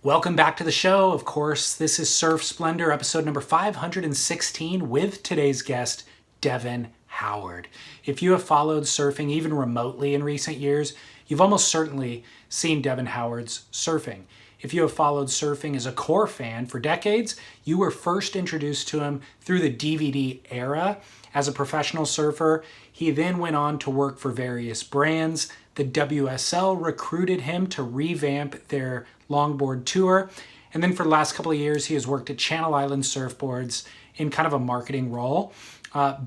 Welcome back to the show. Of course, this is Surf Splendor, episode number 516, with today's guest, Devin Howard. If you have followed surfing even remotely in recent years, you've almost certainly seen Devin Howard's surfing. If you have followed surfing as a core fan for decades, you were first introduced to him through the DVD era. As a professional surfer, he then went on to work for various brands. The WSL recruited him to revamp their longboard tour. And then for the last couple of years, he has worked at Channel Island Surfboards in kind of a marketing role.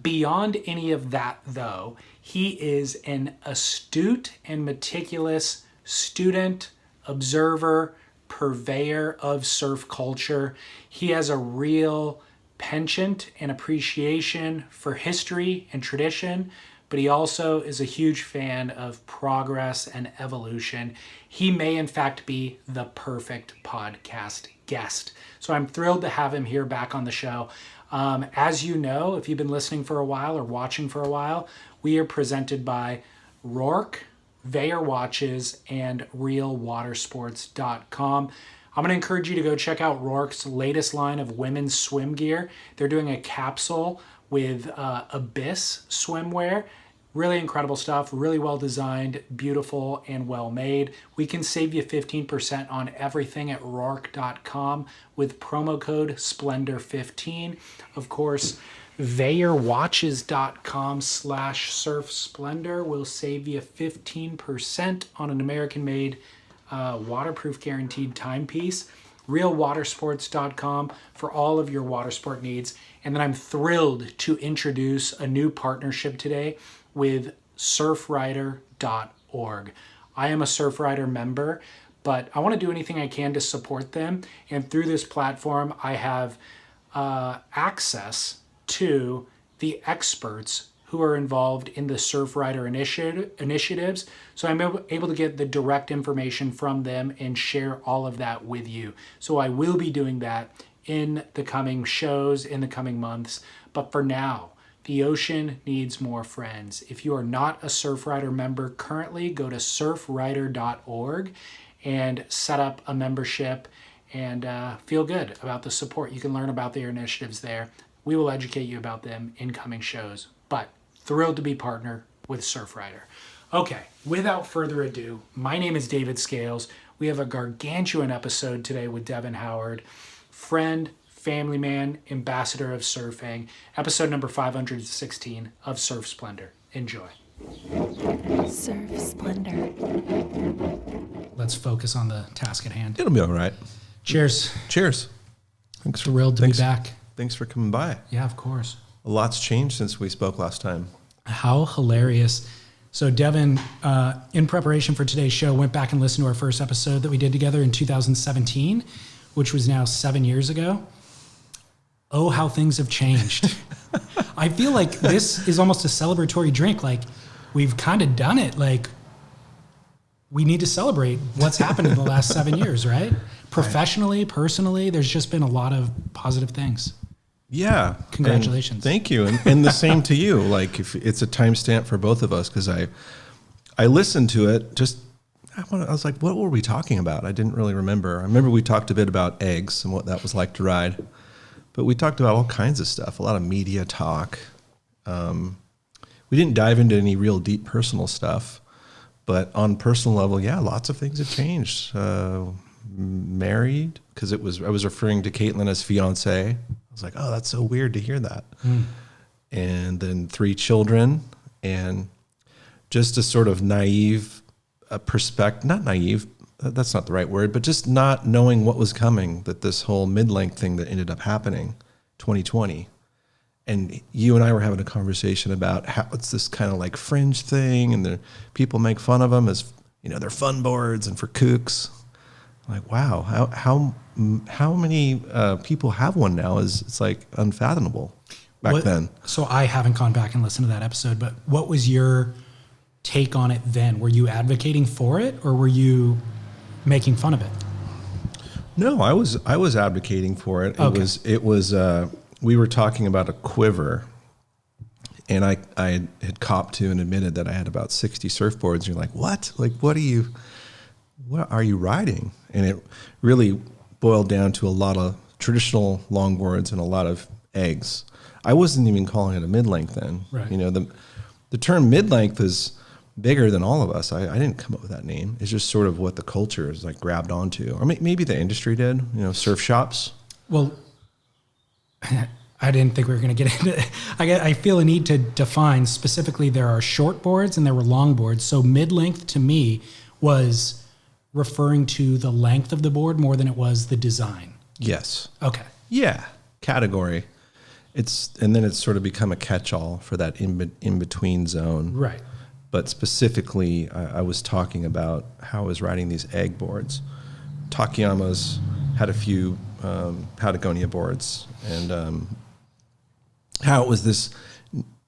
Beyond any of that, though, he is an astute and meticulous student, observer, purveyor of surf culture. He has a real penchant and appreciation for history and tradition, but he also is a huge fan of progress and evolution. He may, in fact, be the perfect podcast guest. So I'm thrilled to have him here back on the show. As you know, if you've been listening for a while or watching for a while, we are presented by Rourke, Veyer Watches, and realwatersports.com. I'm going to encourage you to go check out Rourke's latest line of women's swim gear. They're doing a capsule with Abyss swimwear. Really incredible stuff, really well designed, beautiful, and well made. We can save you 15% on everything at rourke.com with promo code Splendor15. Of course, VeyerWatches.com/surfsplendor will save you 15% on an American-made waterproof guaranteed timepiece. RealWatersports.com for all of your water sport needs. And then I'm thrilled to introduce a new partnership today with surfrider.org. I am a Surfrider member, but I want to do anything I can to support them. And through this platform, I have access to the experts who are involved in the Surfrider initiatives. So I'm able to get the direct information from them and share all of that with you. So I will be doing that in the coming shows, in the coming months. But for now, the ocean needs more friends. If you are not a Surfrider member currently, go to surfrider.org and set up a membership and feel good about the support. You can learn about their initiatives there. We will educate you about them in coming shows. But thrilled to be partner with Surfrider. Okay, without further ado, my name is David Scales. We have a gargantuan episode today with Devin Howard, friend, family man, ambassador of surfing, episode number 516 of Surf Splendor. Enjoy. Surf Splendor. Let's focus on the task at hand. It'll be all right. Cheers. Cheers. Thanks. Thrilled to be back. Thanks for coming by. Yeah, of course. A lot's changed since we spoke last time. How hilarious. So Devin, in preparation for today's show, went back and listened to our first episode that we did together in 2017, which was now 7 years ago. Oh, how things have changed. I feel like this is almost a celebratory drink. Like, we've kind of done it. Like, we need to celebrate what's happened in the last 7 years, right? Professionally, personally, there's just been a lot of positive things. Yeah. Congratulations. Thank you. And the same to you. Like, if it's a timestamp for both of us, because I listened to it, I was like, what were we talking about? I didn't really remember. I remember we talked a bit about eggs and what that was like to ride. But we talked about all kinds of stuff, a lot of media talk. We didn't dive into any real deep personal stuff. But on personal level, yeah, lots of things have changed. Married, because I was referring to Kaytlin as fiance. I was like, oh, that's so weird to hear that. And then 3 children, and just a sort of naive perspective, not naive, that's not the right word, but just not knowing what was coming, that this whole mid-length thing that ended up happening 2020. And you and I were having a conversation about how it's this kind of like fringe thing, and people make fun of them as, they're fun boards and for kooks. Like, wow, how many people have one now? It's like unfathomable back then. So I haven't gone back and listened to that episode, but what was your take on it then? Were you advocating for it, or were you making fun of it? No, I was advocating for it. Okay. It was we were talking about a quiver, and I had copped to and admitted that I had about 60 surfboards. And you're like, what? Like, what are you what are you riding? And it really boiled down to a lot of traditional longboards and a lot of eggs. I wasn't even calling it a mid-length then. Right. You know, the term mid-length is bigger than all of us. I didn't come up with that name. It's just sort of what the culture is like grabbed onto. Or maybe the industry did, you know, surf shops. Well, I didn't think we were going to get into it. I feel a need to define specifically there are short boards and there were long boards. So mid-length to me was referring to the length of the board more than it was the design. Yes. Okay. Yeah. Category. And then it's sort of become a catch-all for that in-between zone. Right. But specifically, I was talking about how I was riding these egg boards. Takayama's had a few Patagonia boards, and how it was this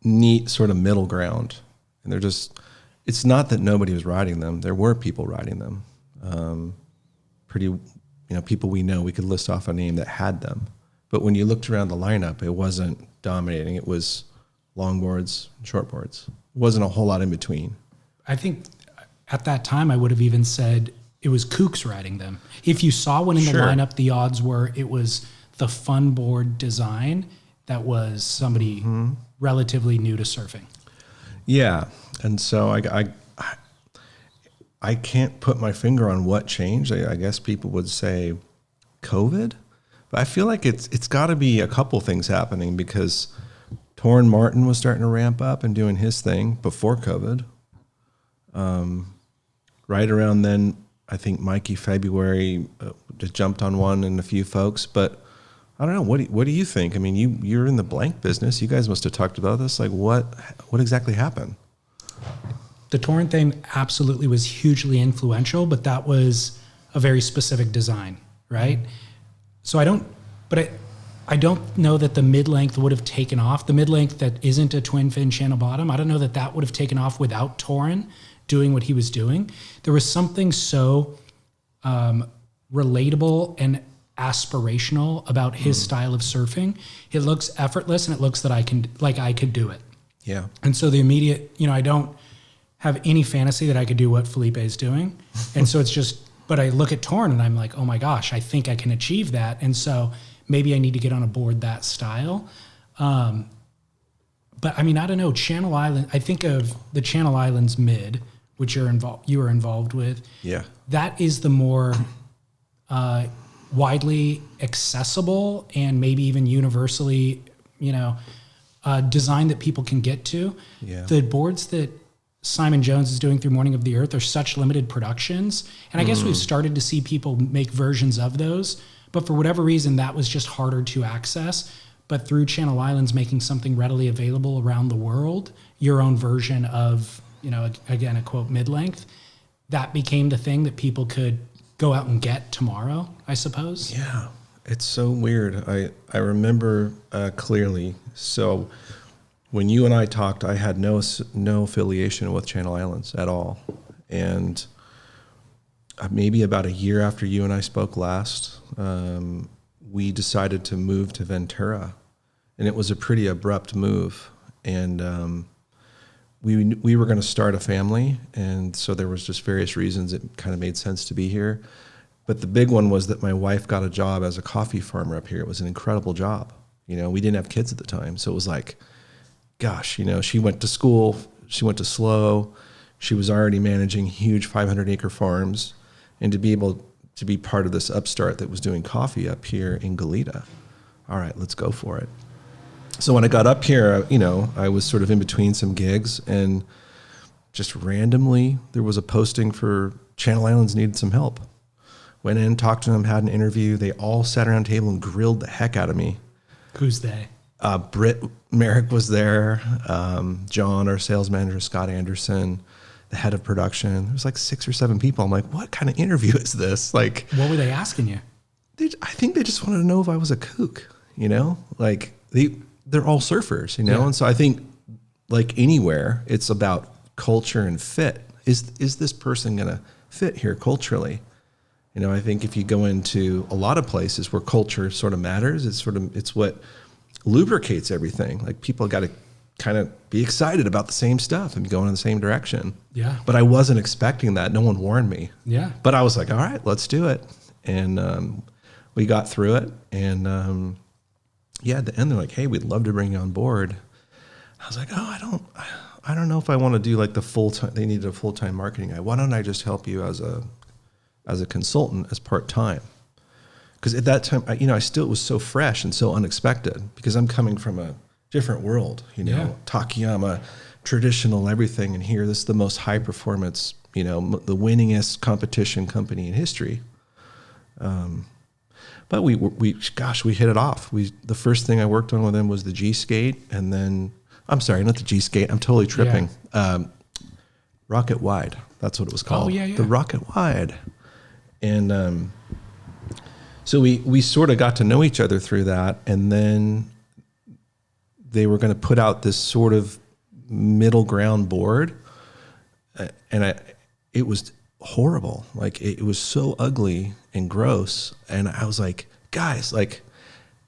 neat sort of middle ground. And they're just, it's not that nobody was riding them. There were people riding them. People we know, we could list off a name that had them. But when you looked around the lineup, it wasn't dominating. It was longboards, shortboards. It wasn't a whole lot in between. I think at that time I would have even said it was kooks riding them. If you saw one in the lineup, the odds were it was the fun board design that was somebody relatively new to surfing. Yeah, and so I can't put my finger on what changed. I guess people would say COVID, but I feel like it's got to be a couple things happening because Torren Martin was starting to ramp up and doing his thing before COVID. Right around then, I think Mikey February just jumped on one and a few folks, but I don't know. What do you think? I mean, you're in the blank business. You guys must have talked about this. Like, what exactly happened? The Torren thing absolutely was hugely influential, but that was a very specific design, right? So I don't know that the mid-length would have taken off. The mid-length that isn't a twin fin channel bottom, I don't know that would have taken off without Torren doing what he was doing. There was something so relatable and aspirational about his style of surfing. It looks effortless and it looks that I could do it. Yeah. And so the immediate, I don't have any fantasy that I could do what Felipe is doing. And so it's just, but I look at Torren and I'm like, oh my gosh, I think I can achieve that. And so maybe I need to get on a board that style. But I mean, I don't know, Channel Island, I think of the Channel Islands mid, which you were involved with. Yeah. That is the more widely accessible and maybe even universally, design that people can get to. Yeah. The boards that Simon Jones is doing through Morning of the Earth are such limited productions. And I guess we've started to see people make versions of those, but for whatever reason, that was just harder to access. But through Channel Islands making something readily available around the world, your own version of, again, a quote, mid-length, that became the thing that people could go out and get tomorrow, I suppose. Yeah, it's so weird. I remember clearly. So when you and I talked, I had no affiliation with Channel Islands at all. And maybe about a year after you and I spoke last, we decided to move to Ventura. And it was a pretty abrupt move. And we were going to start a family. And so there was just various reasons it kind of made sense to be here. But the big one was that my wife got a job as a coffee farmer up here. It was an incredible job. We didn't have kids at the time. So it was like, gosh, she went to school, she went to SLO, she was already managing huge 500-acre farms, and to be able to be part of this upstart that was doing coffee up here in Goleta, all right, let's go for it. So when I got up here, I was sort of in between some gigs, and just randomly there was a posting for Channel Islands needed some help. Went in, talked to them, had an interview. They all sat around a table and grilled the heck out of me. Who's they? Britt Merrick was there. John, our sales manager, Scott Anderson, the head of production. There was like 6 or 7 people. I'm like, what kind of interview is this? Like, what were they asking you? I think they just wanted to know if I was a kook. Like they're all surfers. Yeah. And so I think like anywhere, it's about culture and fit. Is this person going to fit here culturally? I think if you go into a lot of places where culture sort of matters, it's what lubricates everything. Like people got to kind of be excited about the same stuff and going in the same direction. Yeah. But I wasn't expecting that. No one warned me. Yeah. But I was like, all right, let's do it. And we got through it. And at the end, they're like, hey, we'd love to bring you on board. I was like, oh, I don't know if I want to do like the full-time. They needed a full-time marketing guy. Why don't I just help you as a consultant, as part-time? Because at that time, I still, it was so fresh and so unexpected because I'm coming from a different world, Takayama, traditional everything. And here, this is the most high performance, the winningest competition company in history. But we hit it off. The first thing I worked on with them was the G skate. And then, I'm sorry, not the G skate. I'm totally tripping. Yeah. Rocket Wide. That's what it was called. Oh, yeah. The Rocket Wide. And, so we sort of got to know each other through that, and then they were going to put out this sort of middle ground board, and it was horrible. Like it was so ugly and gross, and I was like, guys, like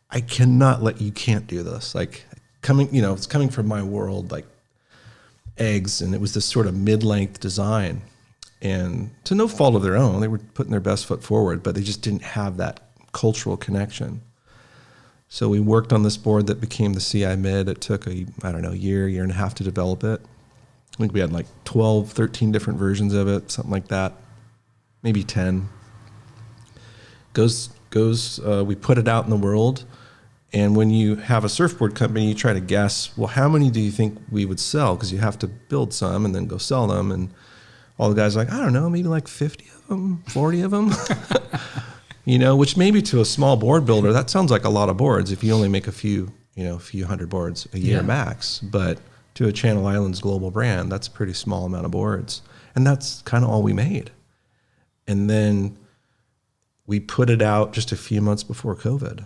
I cannot you can't do this. Like it's coming from my world, like eggs, and it was this sort of mid-length design, and to no fault of their own, they were putting their best foot forward, but they just didn't have that cultural connection. So we worked on this board that became the CI Mid. It took a year and a half to develop it. I think we had like 12, 13 different versions of it, something like that. Maybe 10. We put it out in the world. And when you have a surfboard company, you try to guess, well, how many do you think we would sell? Because you have to build some and then go sell them. And all the guys are like, I don't know, maybe like 50 of them, 40 of them. Which maybe to a small board builder, that sounds like a lot of boards if you only make a few hundred boards a year max. But to a Channel Islands global brand, that's a pretty small amount of boards. And that's kind of all we made. And then we put it out just a few months before COVID.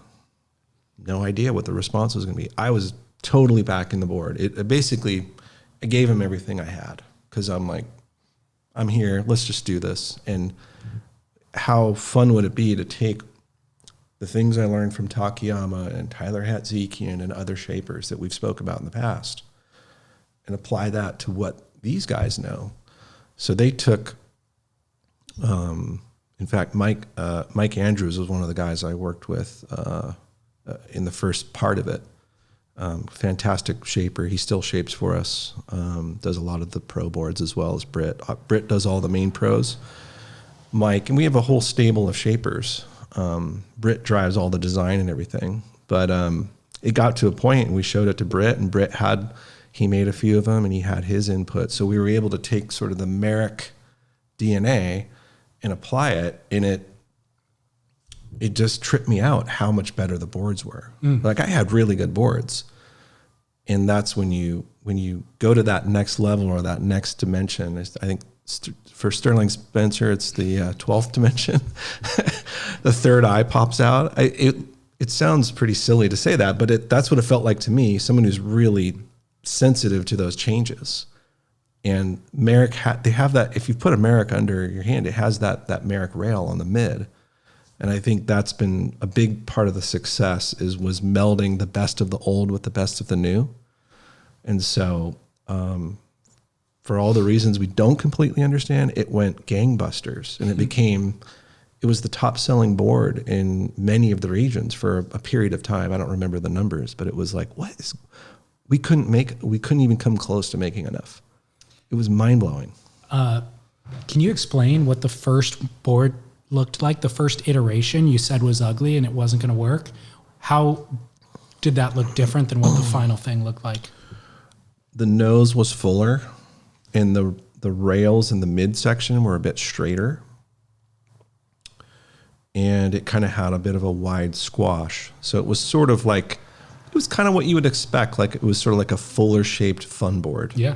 No idea what the response was going to be. I was totally backing the board. I gave him everything I had because I'm like, I'm here, let's just do this. And how fun would it be to take the things I learned from Takayama and Tyler Hatzikian and other shapers that we've spoke about in the past and apply that to what these guys know. So they took, in fact, Mike Andrews was one of the guys I worked with in the first part of it. Fantastic shaper. He still shapes for us. Does a lot of the pro boards as well as Britt. Britt does all the main pros. Mike, and we have a whole stable of shapers. Britt drives all the design and everything. But it got to a point, and we showed it to Britt, and he made a few of them, and he had his input. So we were able to take sort of the Merrick DNA and apply it, and it just tripped me out how much better the boards were. Like I had really good boards. And that's when you go to that next level or that next dimension. I think for Sterling Spencer, it's the 12th dimension. The third eye pops out. It sounds pretty silly to say that, but that's what it felt like to me, someone who's really sensitive to those changes. And Merrick, they have that, if you put a Merrick under your hand, it has that Merrick rail on the mid. And I think that's been a big part of the success was melding the best of the old with the best of the new. And so for all the reasons we don't completely understand, it went gangbusters. And it was the top selling board in many of the regions for a period of time. I don't remember the numbers, but it was like, we couldn't even come close to making enough. It was mind blowing. Can you explain what the first board looked like? The first iteration you said was ugly and it wasn't going to work. How did that look different than what the final thing looked like? The nose was fuller and the rails in the midsection were a bit straighter. And it kind of had a bit of a wide squash. So it was sort of like, it was kind of what you would expect. Like it was sort of like a fuller shaped fun board. Yeah.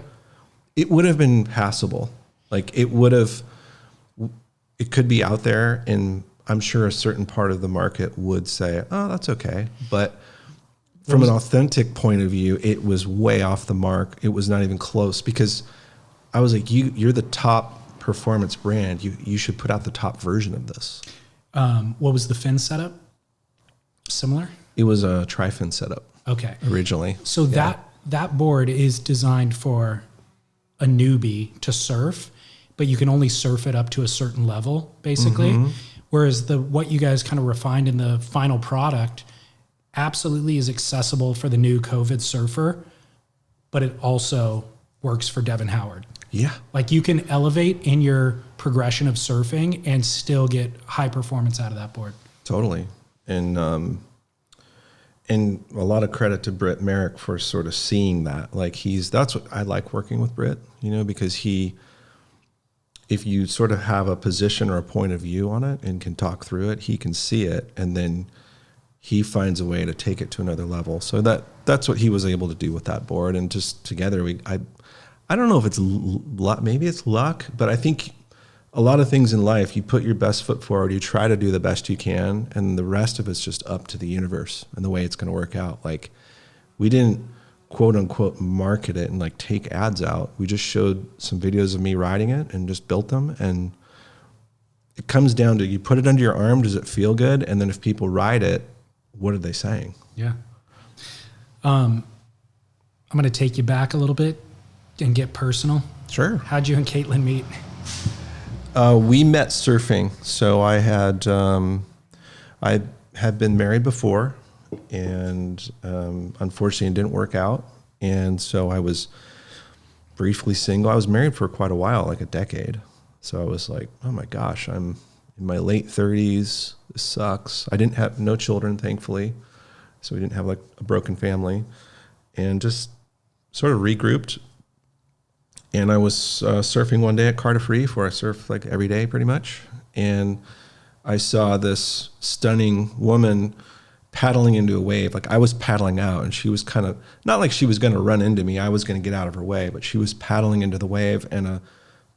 It would have been passable. Like it could be out there, and I'm sure a certain part of the market would say, oh, that's okay. But from an authentic point of view, it was way off the mark. It was not even close because I was like, you're the top performance brand. You should put out the top version of this. What was the fin setup? Similar? It was a tri-fin setup. Okay. Originally. So that that board is designed for a newbie to surf, but you can only surf it up to a certain level, basically. Whereas what you guys kind of refined in the final product absolutely is accessible for the new COVID surfer, but it also works for Devin Howard. Yeah. Like you can elevate in your progression of surfing and still get high performance out of that board. Totally. And a lot of credit to Britt Merrick for sort of seeing that. Like that's what I like working with Britt, because if you sort of have a position or a point of view on it and can talk through it, he can see it, and then he finds a way to take it to another level. So that's what he was able to do with that board. And just together, I don't know if it's luck, maybe it's luck, but I think a lot of things in life, you put your best foot forward, you try to do the best you can, and the rest of it's just up to the universe and the way it's going to work out. Like, we didn't quote unquote market it and like take ads out. We just showed some videos of me riding it and just built them. And it comes down to, you put it under your arm, does it feel good? And then if people ride it, what are they saying? Yeah. I'm going to take you back a little bit and get personal. Sure. How'd you and Kaytlin meet? We met surfing. So I had been married before, and unfortunately it didn't work out. And so I was briefly single. I was married for quite a while, like a decade. So I was like, oh my gosh, I'm in my late 30s. This sucks. I didn't have no children, thankfully. So we didn't have like a broken family, and just sort of regrouped. And I was surfing one day at Cardiff Reef, where I surf like every day pretty much. And I saw this stunning woman paddling into a wave. Like, I was paddling out, and she was kind of, not like she was going to run into me. I was going to get out of her way, but she was paddling into the wave, and a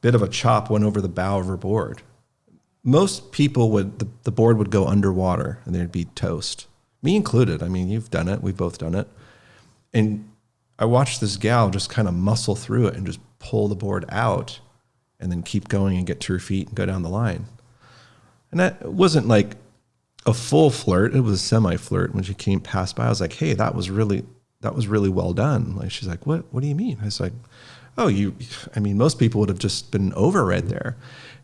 bit of a chop went over the bow of her board. Most people the board would go underwater and there'd be toast. Me included. I mean, you've done it. We've both done it. And I watched this gal just kind of muscle through it and just pull the board out and then keep going and get to her feet and go down the line. And that wasn't like a full flirt. It was a semi-flirt. When she came past by, I was like, hey, that was really well done. Like, she's like, what do you mean? I was like, oh, most people would have just been over right there.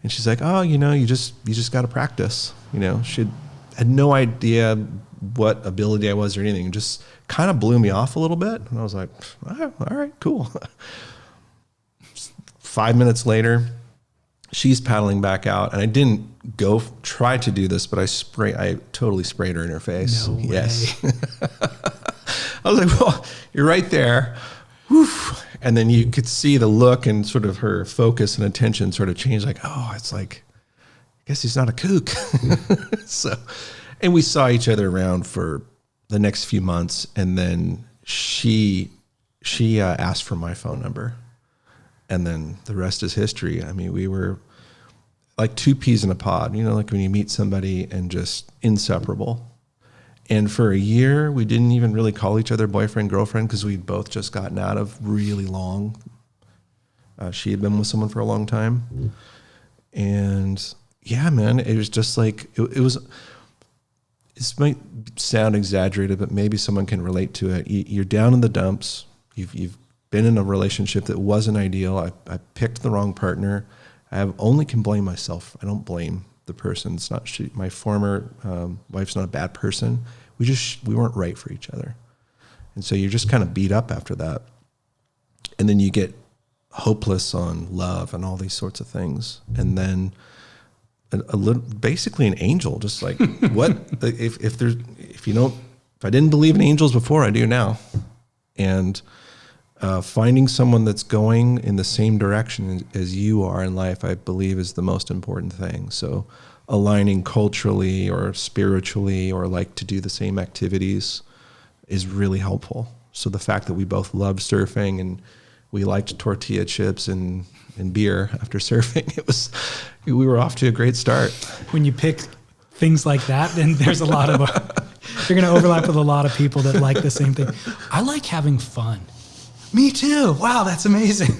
And she's like, oh, you just got to practice. She had no idea what ability I was or anything. It just kind of blew me off a little bit. And I was like, all right, cool. 5 minutes later, she's paddling back out, and I didn't try to do this, but I totally sprayed her in her face. No way. Yes. I was like, well, you're right there. Whew. And then you could see the look and sort of her focus and attention sort of change. Like, oh, it's like, I guess he's not a kook. And we saw each other around for the next few months. And then she asked for my phone number. And then the rest is history. I mean, we were like two peas in a pod, like when you meet somebody and just inseparable. And for a year, we didn't even really call each other boyfriend, girlfriend, because we'd both just gotten out of really long. She had been with someone for a long time. And yeah, man, it was just like, it might sound exaggerated, but maybe someone can relate to it. You're down in the dumps. You've been in a relationship that wasn't ideal. I picked the wrong partner. Only can blame myself. I don't blame the person. It's not my former wife's not a bad person. We weren't right for each other. And so you're just kind of beat up after that. And then you get hopeless on love and all these sorts of things. And then basically an angel, just like, what, if I didn't believe in angels before, I do now. And finding someone that's going in the same direction as you are in life, I believe, is the most important thing. So aligning culturally or spiritually, or like to do the same activities, is really helpful. So the fact that we both loved surfing and we liked tortilla chips and beer after surfing, we were off to a great start. When you pick things like that, then there's a lot of you're going to overlap with a lot of people that like the same thing. I like having fun. Me too. Wow, that's amazing.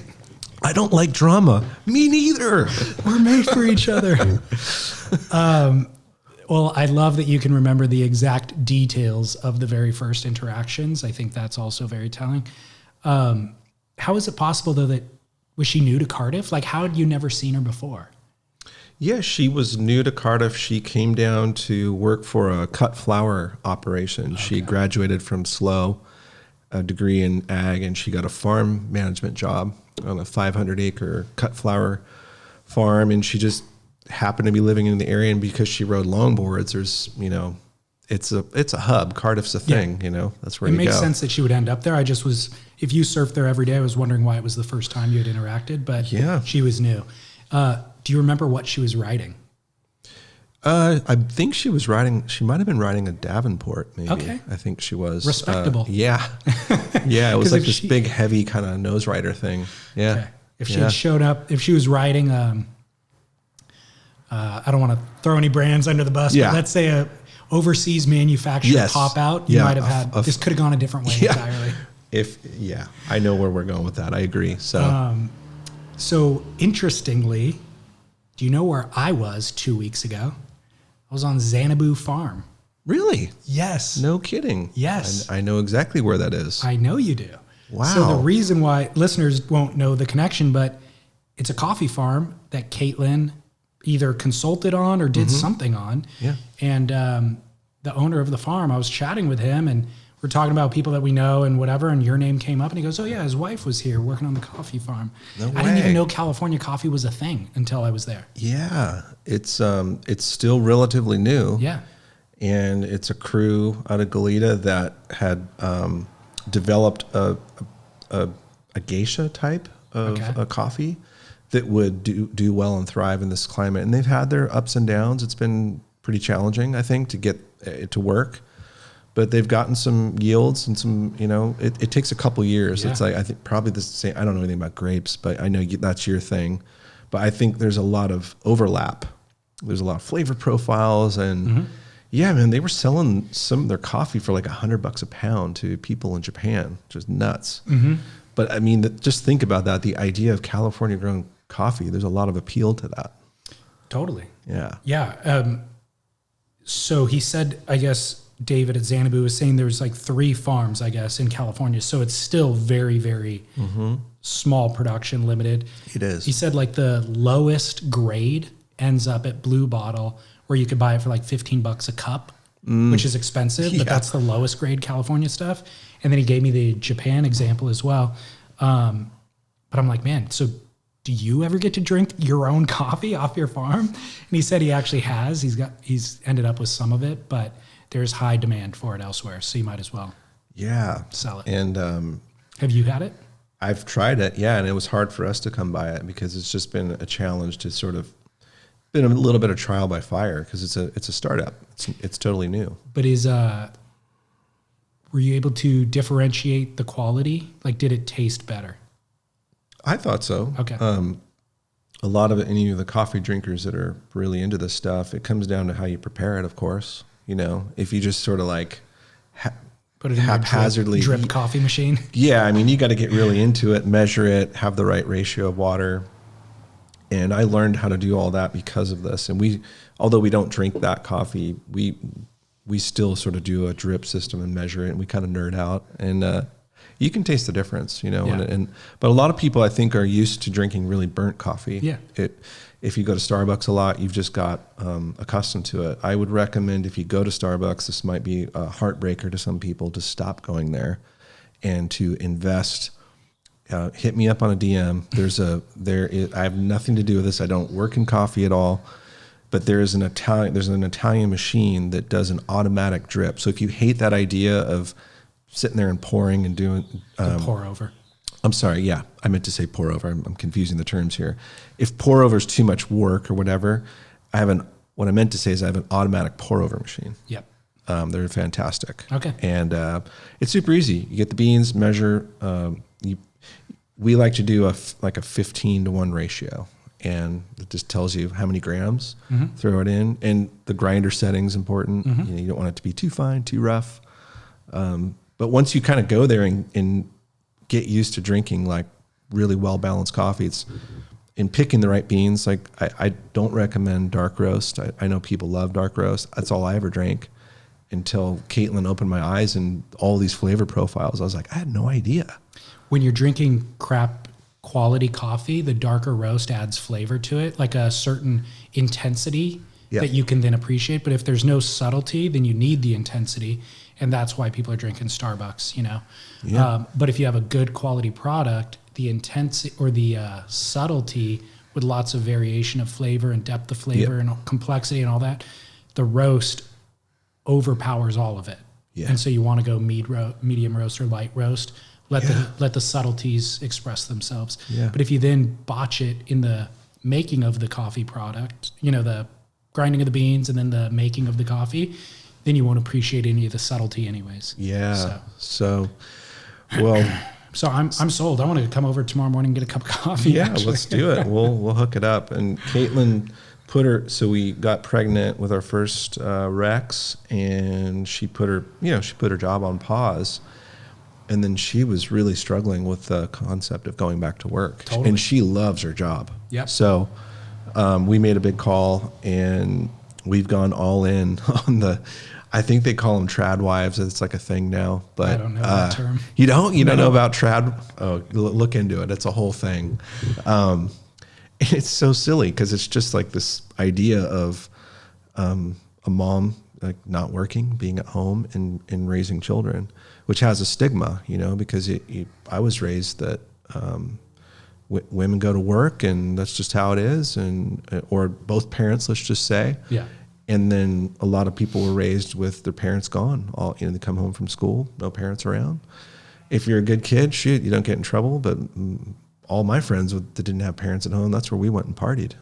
I don't like drama. Me neither. We're made for each other. Well, I love that you can remember the exact details of the very first interactions. I think that's also very telling. How is it possible though was she new to Cardiff? Like, how had you never seen her before? Yeah, she was new to Cardiff. She came down to work for a cut flower operation. Okay. She graduated from SLO, a degree in ag, and she got a farm management job on a 500-acre cut flower farm. And she just happened to be living in the area. And because she rode longboards, there's, it's a hub. Cardiff's a thing, that's where you go. It makes sense that she would end up there. If you surf there every day, I was wondering why it was the first time you had interacted, but she was new. Do you remember what she was riding? I think she might have been riding a Davenport, maybe. Okay. I think she was. Respectable. Yeah. Yeah, it was like this big, heavy kind of nose rider thing. Yeah. Okay. If she had showed up, if she was riding, I don't want to throw any brands under the bus, but let's say a overseas manufacturer pop out, you might have had, this could have gone a different way entirely. I know where we're going with that. I agree. So interestingly, do you know where I was 2 weeks ago? I was on Xanadu Farm. Really? Yes. No kidding. Yes. I know exactly where that is. I know you do. Wow. So the reason why listeners won't know the connection, but it's a coffee farm that Kaytlin either consulted on or did something on. Yeah. And the owner of the farm, I was chatting with him and we're talking about people that we know and whatever, and your name came up and he goes, oh yeah, his wife was here working on the coffee farm. No way. I didn't even know California coffee was a thing until I was there. Yeah. It's still relatively new. Yeah. And it's a crew out of Goleta that had developed a geisha type of a coffee that would do well and thrive in this climate. And they've had their ups and downs. It's been pretty challenging, I think, to get it to work. But they've gotten some yields and some, it takes a couple years. Yeah. It's like, I think probably the same. I don't know anything about grapes, but I know that's your thing. But I think there's a lot of overlap. There's a lot of flavor profiles. And yeah, man, they were selling some of their coffee for like $100 a pound to people in Japan, which is nuts. Mm-hmm. But I mean, just think about that. The idea of California grown coffee, there's a lot of appeal to that. Totally. Yeah. Yeah. So he said, I guess, David at Xanadu was saying there's like 3 farms, I guess, in California. So it's still very, very small production, limited. It is. He said like the lowest grade ends up at Blue Bottle, where you could buy it for like $15 a cup, which is expensive, but that's the lowest grade California stuff. And then he gave me the Japan example as well. But I'm like, man, so do you ever get to drink your own coffee off your farm? And he said he actually has. He's ended up with some of it, but there's high demand for it elsewhere, so you might as well sell it. And have you had it? I've tried it, and it was hard for us to come by it because it's just been a challenge to sort of been a little bit of trial by fire because it's a startup. It's totally new. But were you able to differentiate the quality? Like, did it taste better? I thought so. Okay. A lot of any of the coffee drinkers that are really into this stuff, it comes down to how you prepare it, of course. If you just sort of like put it in haphazardly drip coffee machine. Yeah, I mean, you got to get really into it, measure it, have the right ratio of water. And I learned how to do all that because of this. And although we don't drink that coffee, we still sort of do a drip system and measure it, and we kind of nerd out. And you can taste the difference, but a lot of people I think are used to drinking really burnt coffee. Yeah. If you go to Starbucks a lot, you've just got accustomed to it. I would recommend if you go to Starbucks, this might be a heartbreaker to some people, to stop going there and to invest. Hit me up on a DM. I have nothing to do with this. I don't work in coffee at all, but there's an Italian machine that does an automatic drip. So if you hate that idea of sitting there and pouring and doing pour over. I'm sorry. Yeah, I meant to say pour over. I'm confusing the terms here. If pour over is too much work or whatever, what I meant to say is I have an automatic pour over machine. Yep. They're fantastic. Okay. And it's super easy. You get the beans, measure. We like to do a 15-to-1 ratio, and it just tells you how many grams. Throw it in, and the grinder setting's important. You don't want it to be too fine, too rough. But once you kind of go there and get used to drinking like really well-balanced coffee, it's in picking the right beans. Like I don't recommend dark roast. I know people love dark roast. That's all I ever drank until Kaytlin opened my eyes and all these flavor profiles. I was like, I had no idea. When you're drinking crap quality coffee, the darker roast adds flavor to it, like a certain intensity that you can then appreciate. But if there's no subtlety, then you need the intensity. And that's why people are drinking Starbucks, you know. Yeah. But if you have a good quality product, the intensity or the subtlety with lots of variation of flavor and depth of flavor and complexity and all that, the roast overpowers all of it. Yeah. And so you want to go medium roast or light roast. Let the subtleties express themselves. Yeah. But if you then botch it in the making of the coffee product, you know, the grinding of the beans and then the making of the coffee, then you won't appreciate any of the subtlety anyways. Yeah. So I'm sold. I want to come over tomorrow morning and get a cup of coffee. Yeah, actually. let's do it. We'll hook it up. And Kaytlin so we got pregnant with our first Rex, and she put her job on pause. And then she was really struggling with the concept of going back to work. Totally. And she loves her job. Yep. So we made a big call, and we've gone all in on I think they call them trad wives. It's like a thing now. But I don't know that term. You don't? You don't know about trad? Oh, look into it. It's a whole thing. It's so silly because it's just like this idea of a mom like not working, being at home and raising children, which has a stigma, you know, because I was raised that women go to work and that's just how it is, or both parents, let's just say. Yeah. And then a lot of people were raised with their parents gone. They come home from school, no parents around. If you're a good kid, shoot, you don't get in trouble. But all my friends that didn't have parents at home, that's where we went and partied.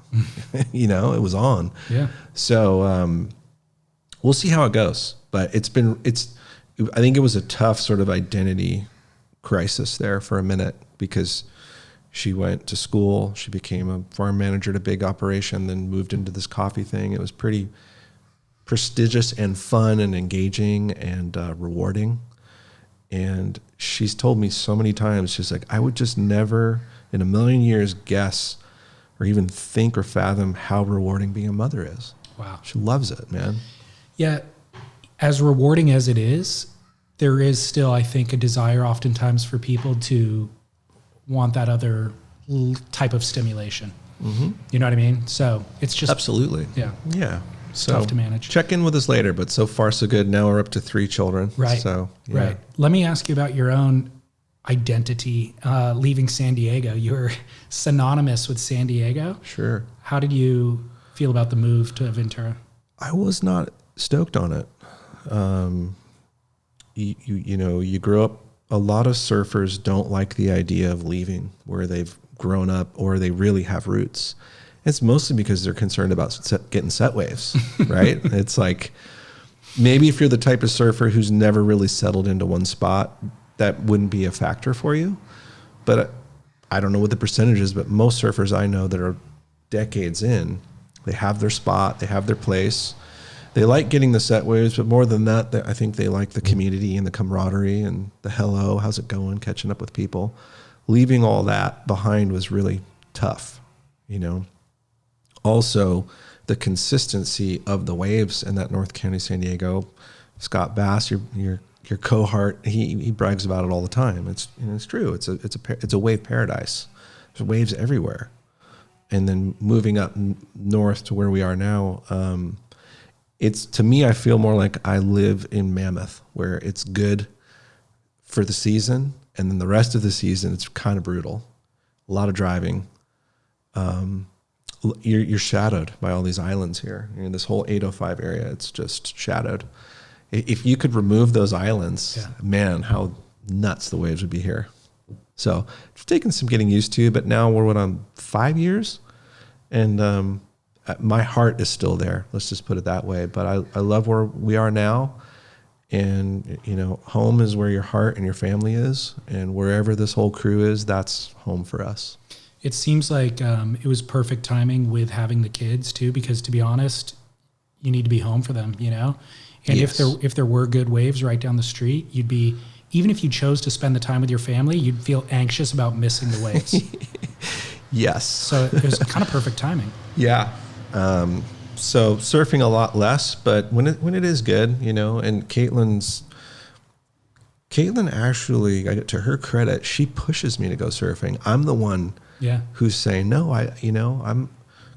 You know, it was on. Yeah. So we'll see how it goes. But I think it was a tough sort of identity crisis there for a minute, because she went to school, she became a farm manager at a big operation, then moved into this coffee thing. It was pretty prestigious and fun and engaging and rewarding. And she's told me so many times, she's like, I would just never in a million years guess or even think or fathom how rewarding being a mother is. Wow. She loves it, man. Yeah. As rewarding as it is, there is still, I think, a desire oftentimes for people to want that other type of stimulation. Mm-hmm. You know what I mean? So it's just... Absolutely. Yeah. Yeah. So tough to manage. Check in with us later, but so far so good. Now we're up to 3 children. Right. So, yeah. Right. Let me ask you about your own identity, leaving San Diego. You're synonymous with San Diego. Sure. How did you feel about the move to Ventura? I was not stoked on it. You grow up, a lot of surfers don't like the idea of leaving where they've grown up or they really have roots. It's mostly because they're concerned about getting set waves, right? It's like, maybe if you're the type of surfer who's never really settled into one spot, that wouldn't be a factor for you. But I don't know what the percentage is, but most surfers I know that are decades in, they have their spot, they have their place. They like getting the set waves, but more than that, I think they like the community and the camaraderie and the hello, how's it going, catching up with people. Leaving all that behind was really tough, you know. Also, the consistency of the waves in that North County, San Diego. Scott Bass, your cohort, he brags about it all the time. It's true. It's a wave paradise. There's waves everywhere. And then moving up north to where we are now, to me, I feel more like I live in Mammoth, where it's good for the season, and then the rest of the season it's kind of brutal. A lot of driving. You're shadowed by all these islands here. This whole 805 area, it's just shadowed. If you could remove those islands, man, how nuts the waves would be here. So it's taken some getting used to, but now we're on 5 years, and my heart is still there. Let's just put it that way. But I love where we are now, and home is where your heart and your family is, and wherever this whole crew is, that's home for us. It seems like it was perfect timing with having the kids too, because to be honest, you need to be home for them, And yes. if there were good waves right down the street, you'd be, even if you chose to spend the time with your family, you'd feel anxious about missing the waves. Yes. So it was kind of perfect timing. Yeah. So surfing a lot less, but when it is good, and Kaytlin's Kaytlin actually, to her credit, she pushes me to go surfing. I'm the one who's saying, no,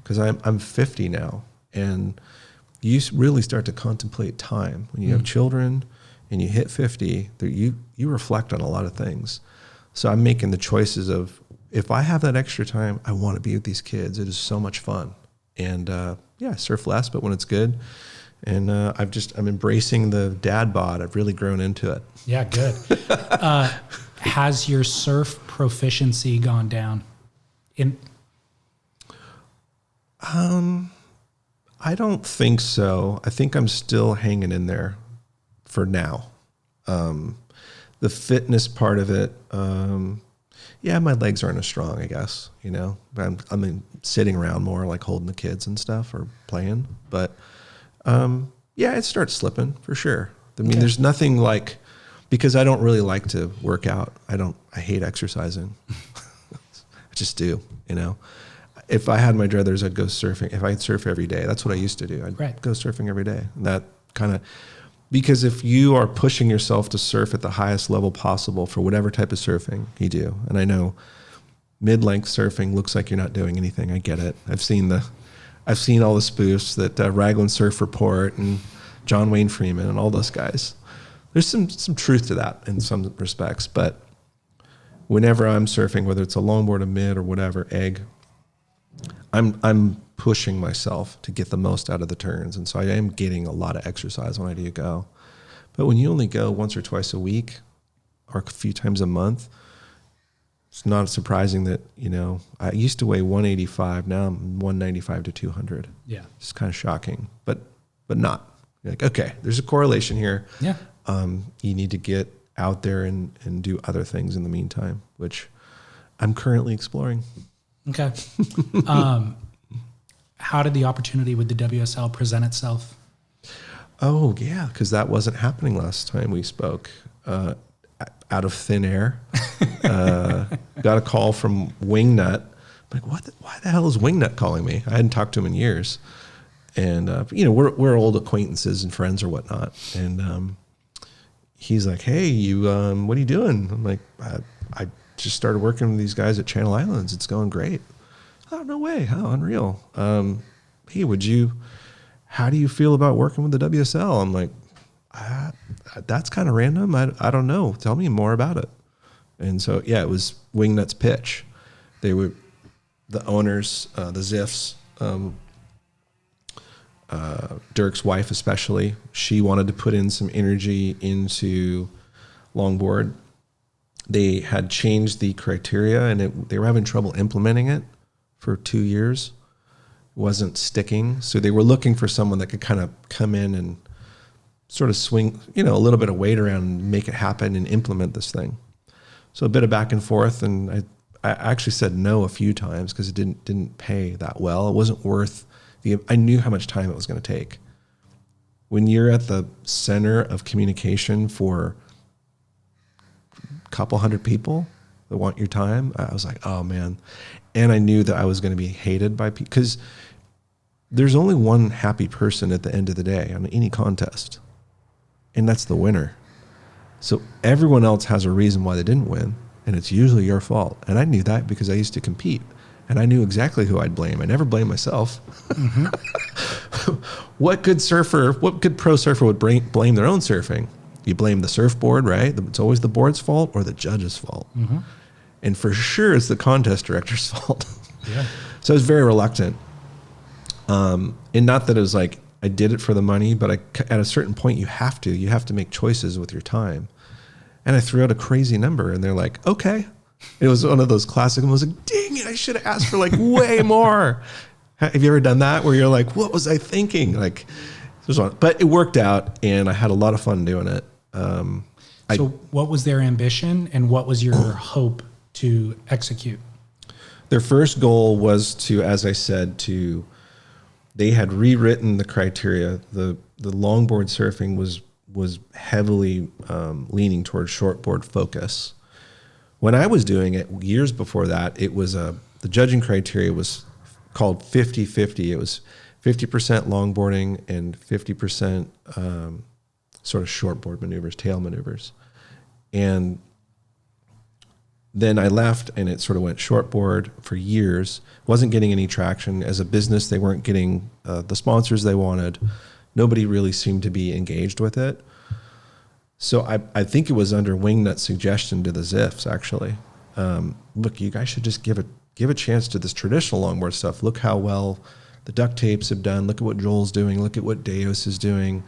because I'm 50 now. And you really start to contemplate time. When you have children and you hit 50, you reflect on a lot of things. So I'm making the choices of, if I have that extra time, I want to be with these kids. It is so much fun. And I surf less, but when it's good. And I'm embracing the dad bod. I've really grown into it. Yeah, good. Has your surf proficiency gone down? I don't think so. I think I'm still hanging in there for now. The fitness part of it, my legs aren't as strong, I guess. I'm sitting around more, like holding the kids and stuff or playing. But it starts slipping for sure. I mean, there's nothing like, because I don't really like to work out. I hate exercising. I just do, If I had my druthers, I'd go surfing. If I'd surf every day, that's what I used to do. I'd go surfing every day. And that because if you are pushing yourself to surf at the highest level possible for whatever type of surfing you do, and I know mid-length surfing looks like you're not doing anything. I get it. I've seen all the spoofs that Raglan Surf Report and John Wayne Freeman and all those guys. There's some truth to that in some respects, but whenever I'm surfing, whether it's a longboard, a mid, or whatever, egg, I'm pushing myself to get the most out of the turns, and so I am getting a lot of exercise when I do go. But when you only go once or twice a week, or a few times a month, it's not surprising that I used to weigh 185, now I'm 195 to 200. Yeah, it's kind of shocking, but not. You're like, okay, there's a correlation here. Yeah, you need to get out there and do other things in the meantime, which I'm currently exploring. Okay. How did the opportunity with the WSL present itself? Oh, yeah, because that wasn't happening last time we spoke. Out of thin air, got a call from Wingnut. I'm like, why the hell is Wingnut calling me? I hadn't talked to him in years. And, we're old acquaintances and friends or whatnot. And he's like, hey, you, what are you doing? I'm like, I just started working with these guys at Channel Islands. It's going great. Oh, no way. How unreal. Hey, how do you feel about working with the WSL? I'm like, that's kind of random. I don't know. Tell me more about it. And so, it was Wingnut's pitch. They were the owners, the Ziffs, Dirk's wife especially. She wanted to put in some energy into longboard. They had changed the criteria, and they were having trouble implementing it for 2 years. It wasn't sticking. So they were looking for someone that could kind of come in and sort of swing, a little bit of weight around and make it happen and implement this thing. So a bit of back and forth, and I actually said no a few times because it didn't pay that well. It wasn't worth I knew how much time it was going to take. When you're at the center of communication for a couple hundred people that want your time, I was like, oh man. And I knew that I was going to be hated by people, because there's only one happy person at the end of the day on any contest, and that's the winner. So everyone else has a reason why they didn't win, and it's usually your fault. And I knew that because I used to compete, and I knew exactly who I'd blame. I never blamed myself. Mm-hmm. What good pro surfer would blame their own surfing? You blame the surfboard, right? It's always the board's fault or the judge's fault. Mm-hmm. And for sure it's the contest director's fault. Yeah. So I was very reluctant. And not that it was like I did it for the money, but at a certain point you have to make choices with your time. And I threw out a crazy number, and they're like, okay. It was one of those classic, and I was like, dang it, I should have asked for like way more. Have you ever done that where you're like, what was I thinking? But it worked out, and I had a lot of fun doing it. So what was their ambition, and what was your hope to execute? Their first goal was to, as I said, they had rewritten the criteria. The longboard surfing was heavily leaning towards shortboard focus. When I was doing it years before that, it was the judging criteria was called 50-50. It was 50% longboarding and 50% sort of shortboard maneuvers, tail maneuvers. And then I left, and it sort of went shortboard for years. Wasn't getting any traction as a business. They weren't getting the sponsors they wanted. Nobody really seemed to be engaged with it. So I think it was under Wingnut's suggestion to the Ziffs, actually. Look, you guys should just give a chance to this traditional longboard stuff. Look how well the Duct Tapes have done. Look at what Joel's doing. Look at what Deos is doing.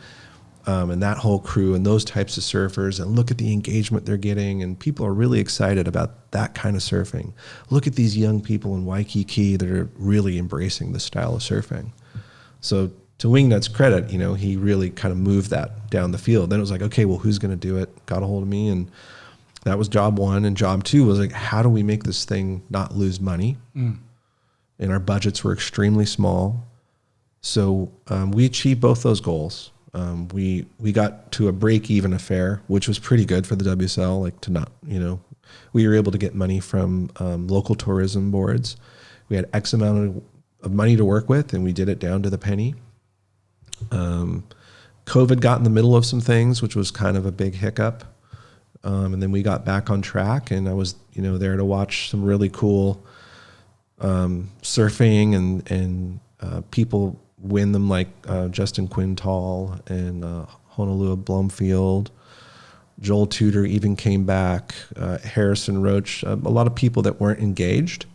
And that whole crew and those types of surfers, and look at the engagement they're getting, and people are really excited about that kind of surfing. Look at these young people in Waikiki that are really embracing this style of surfing. So to Wingnut's credit, he really kind of moved that down the field. Then it was like, okay, well, who's going to do it? Got a hold of me, and that was job one. And job two was like, how do we make this thing not lose money? And our budgets were extremely small. So we achieved both those goals. We got to a break-even affair, which was pretty good for the WSL. Like to not, we were able to get money from local tourism boards. We had X amount of money to work with, and we did it down to the penny. COVID got in the middle of some things, which was kind of a big hiccup. And then we got back on track, and I was, there to watch some really cool surfing and people win them, like Justin Quintal and Honolulu Blomfield. Joel Tudor even came back, Harrison Roach, a lot of people that weren't engaged.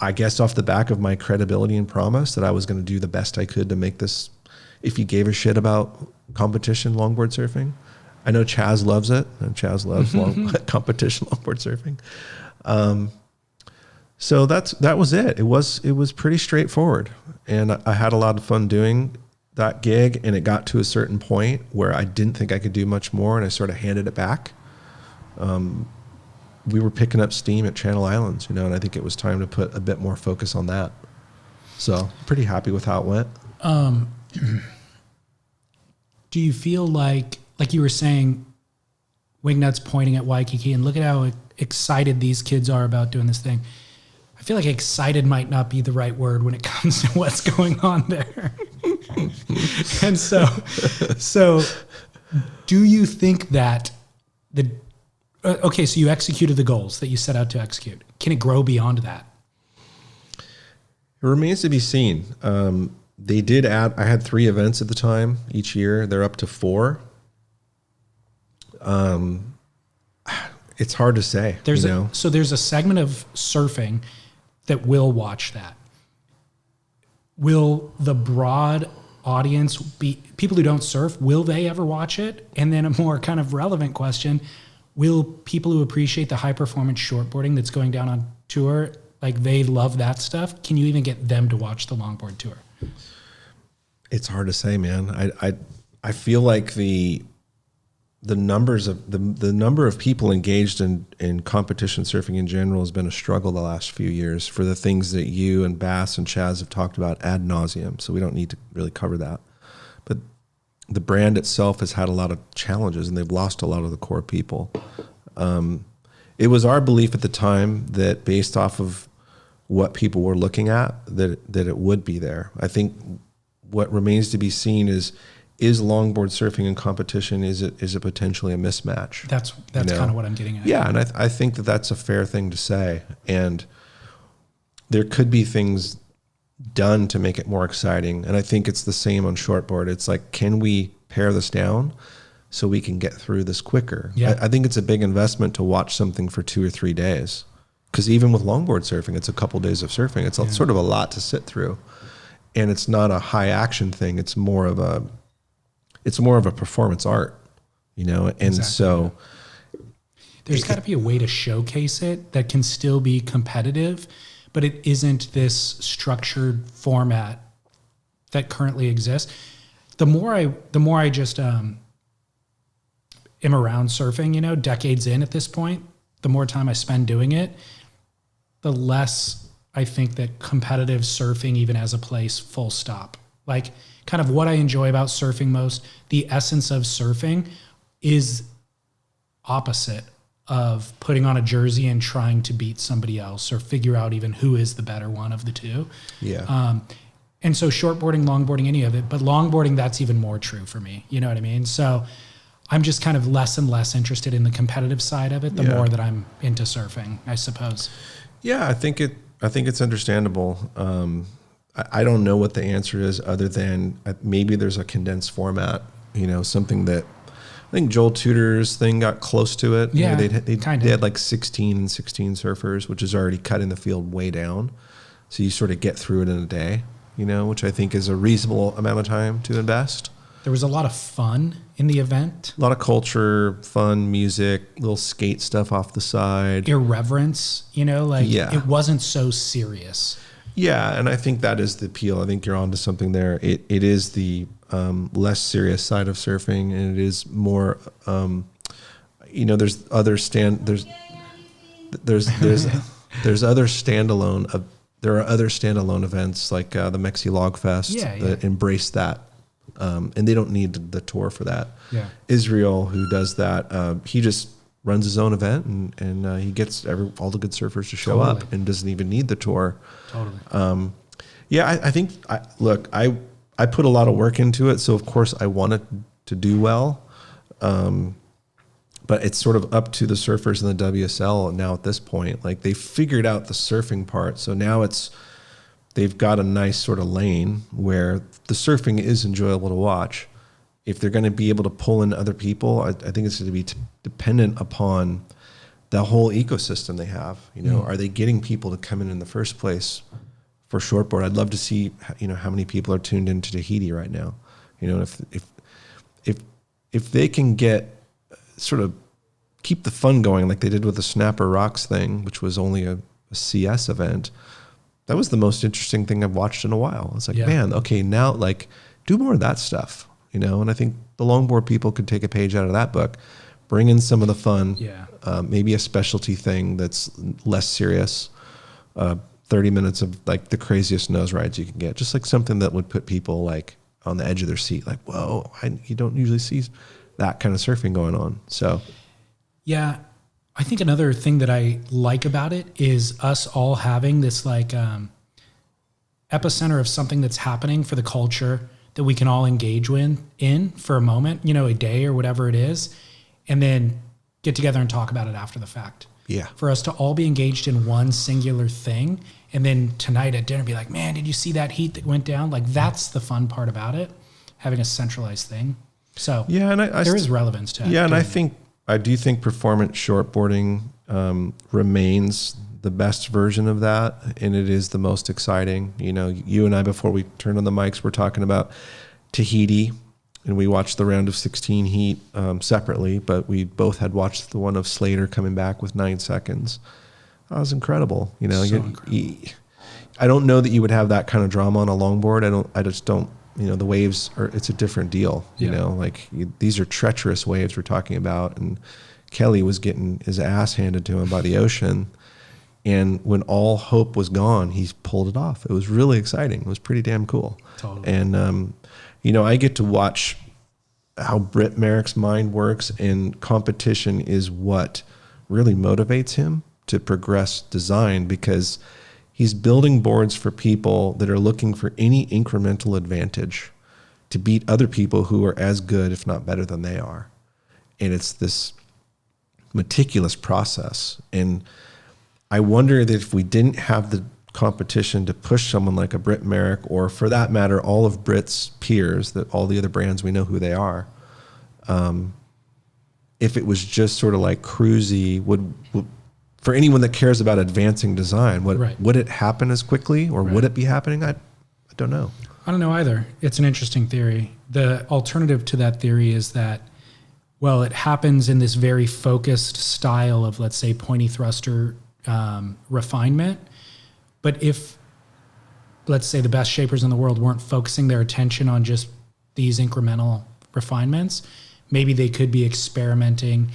I guess off the back of my credibility and promise that I was going to do the best I could to make this, if you gave a shit about competition longboard surfing. I know Chaz loves it, and Chaz loves competition longboard surfing. So that was it. It was pretty straightforward, and I had a lot of fun doing that gig. And it got to a certain point where I didn't think I could do much more, and I sort of handed it back. We were picking up steam at Channel Islands, and I think it was time to put a bit more focus on that. So pretty happy with how it went. Do you feel like you were saying, Wingnut's pointing at Waikiki, and look at how excited these kids are about doing this thing. I feel like excited might not be the right word when it comes to what's going on there. And so do you think that okay, so you executed the goals that you set out to execute. Can it grow beyond that? It remains to be seen. They did add, I had 3 events at the time each year. They're up to 4. It's hard to say. So there's a segment of surfing that will watch that. Will the broad audience be people who don't surf? Will they ever watch it? And then a more kind of relevant question: will people who appreciate the high performance shortboarding that's going down on tour, like they love that stuff? Can you even get them to watch the longboard tour? It's hard to say, man. I feel like the numbers of the number of people engaged in competition surfing in general has been a struggle the last few years for the things that you and Bass and Chaz have talked about ad nauseum. So we don't need to really cover that. But the brand itself has had a lot of challenges, and they've lost a lot of the core people. It was our belief at the time that based off of what people were looking at, that it would be there. I think what remains to be seen is longboard surfing in competition, is it potentially a mismatch? That's kind of what I'm getting at. Yeah, and I think that's a fair thing to say. And there could be things done to make it more exciting. And I think it's the same on shortboard. It's like, can we pare this down so we can get through this quicker? Yeah. I think it's a big investment to watch something for 2 or 3 days. Because even with longboard surfing, it's a couple days of surfing. It's sort of a lot to sit through. And it's not a high action thing. It's more of a performance art, and exactly. So there's got to be a way to showcase it that can still be competitive, but it isn't this structured format that currently exists. The more I just am around surfing, decades in at this point, the more time I spend doing it, the less I think that competitive surfing even has a place, full stop. Like, kind of what I enjoy about surfing most, the essence of surfing is opposite of putting on a jersey and trying to beat somebody else or figure out even who is the better one of the two. Yeah. And so shortboarding, longboarding, any of it, but longboarding, that's even more true for me. You know what I mean? So I'm just kind of less and less interested in the competitive side of it, the more that I'm into surfing, I suppose. Yeah, I think it's understandable. I don't know what the answer is other than maybe there's a condensed format, something that I think Joel Tudor's thing got close to it. Yeah, they had like 16 and 16 surfers, which is already cutting the field way down. So you sort of get through it in a day, which I think is a reasonable amount of time to invest. There was a lot of fun in the event. A lot of culture, fun, music, little skate stuff off the side. Irreverence, it wasn't so serious. Yeah, and I think that is the appeal. I think you're onto something there. It is the less serious side of surfing, and it is more. There's other standalone. There are other standalone events like the Mexi Log Fest that embrace that, and they don't need the tour for that. Yeah. Israel, who does that, he just runs his own event, and he gets all the good surfers to show up, and doesn't even need the tour. Totally. I think. I put a lot of work into it, so of course I want it to do well. But it's sort of up to the surfers in the WSL now at this point. Like they figured out the surfing part, so now they've got a nice sort of lane where the surfing is enjoyable to watch. If they're going to be able to pull in other people, I think it's going to be dependent upon the whole ecosystem they have. Are they getting people to come in the first place for shortboard? I'd love to see how many people are tuned into Tahiti right now. If they can get sort of keep the fun going like they did with the Snapper Rocks thing, which was only a CS event. That was the most interesting thing I've watched in a while. It's like, man, okay, now like do more of that stuff, and I think the longboard people could take a page out of that book, bring in some of the fun, maybe a specialty thing that's less serious, 30 minutes of like the craziest nose rides you can get, just like something that would put people like on the edge of their seat, like, whoa, you don't usually see that kind of surfing going on. So, yeah, I think another thing that I like about it is us all having this like epicenter of something that's happening for the culture that we can all engage in for a moment, a day or whatever it is, and then get together and talk about it after the fact. Yeah. For us to all be engaged in one singular thing, and then tonight at dinner be like, man, did you see that heat that went down? Like that's the fun part about it, having a centralized thing. So yeah, and there is relevance to it. Yeah, and I do think performance shortboarding remains the best version of that, and it is the most exciting. You and I, before we turned on the mics, were talking about Tahiti, and we watched the round of 16 heat separately, but we both had watched the one of Slater coming back with 9 seconds. That was incredible. Incredible. I don't know that you would have that kind of drama on a longboard. I just don't. The waves it's a different deal. These are treacherous waves we're talking about, and Kelly was getting his ass handed to him by the ocean. And when all hope was gone, he pulled it off. It was really exciting. It was pretty damn cool. Totally. And, I get to watch how Britt Merrick's mind works, and competition is what really motivates him to progress design, because he's building boards for people that are looking for any incremental advantage to beat other people who are as good, if not better than they are. And it's this meticulous process. And I wonder that if we didn't have the competition to push someone like a Britt Merrick, or for that matter, all of Britt's peers, that all the other brands, we know who they are. If it was just sort of like cruisy, would for anyone that cares about advancing design, would it happen as quickly, or would it be happening? I don't know. I don't know either. It's an interesting theory. The alternative to that theory is that, well, it happens in this very focused style of, let's say, pointy thruster refinement. But if, let's say, the best shapers in the world weren't focusing their attention on just these incremental refinements, maybe they could be experimenting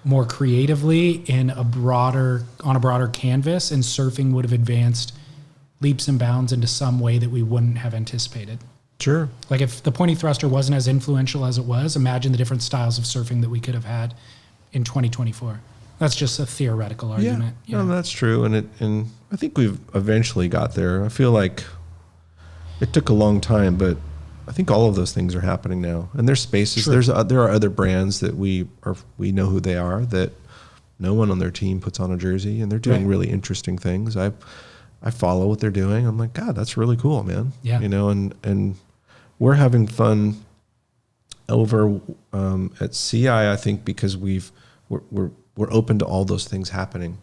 more creatively on a broader canvas, and surfing would have advanced leaps and bounds into some way that we wouldn't have anticipated. Sure. Like if the pointy thruster wasn't as influential as it was, imagine the different styles of surfing that we could have had in 2024. That's just a theoretical argument. Yeah, no, that's true. And I think we've eventually got there. I feel like it took a long time, but I think all of those things are happening now, and there's spaces. True. There are other brands that we know who they are, that no one on their team puts on a jersey, and they're doing really interesting things. I follow what they're doing. I'm like, God, that's really cool, man. Yeah. And we're having fun over at CI. I think because we're open to all those things happening.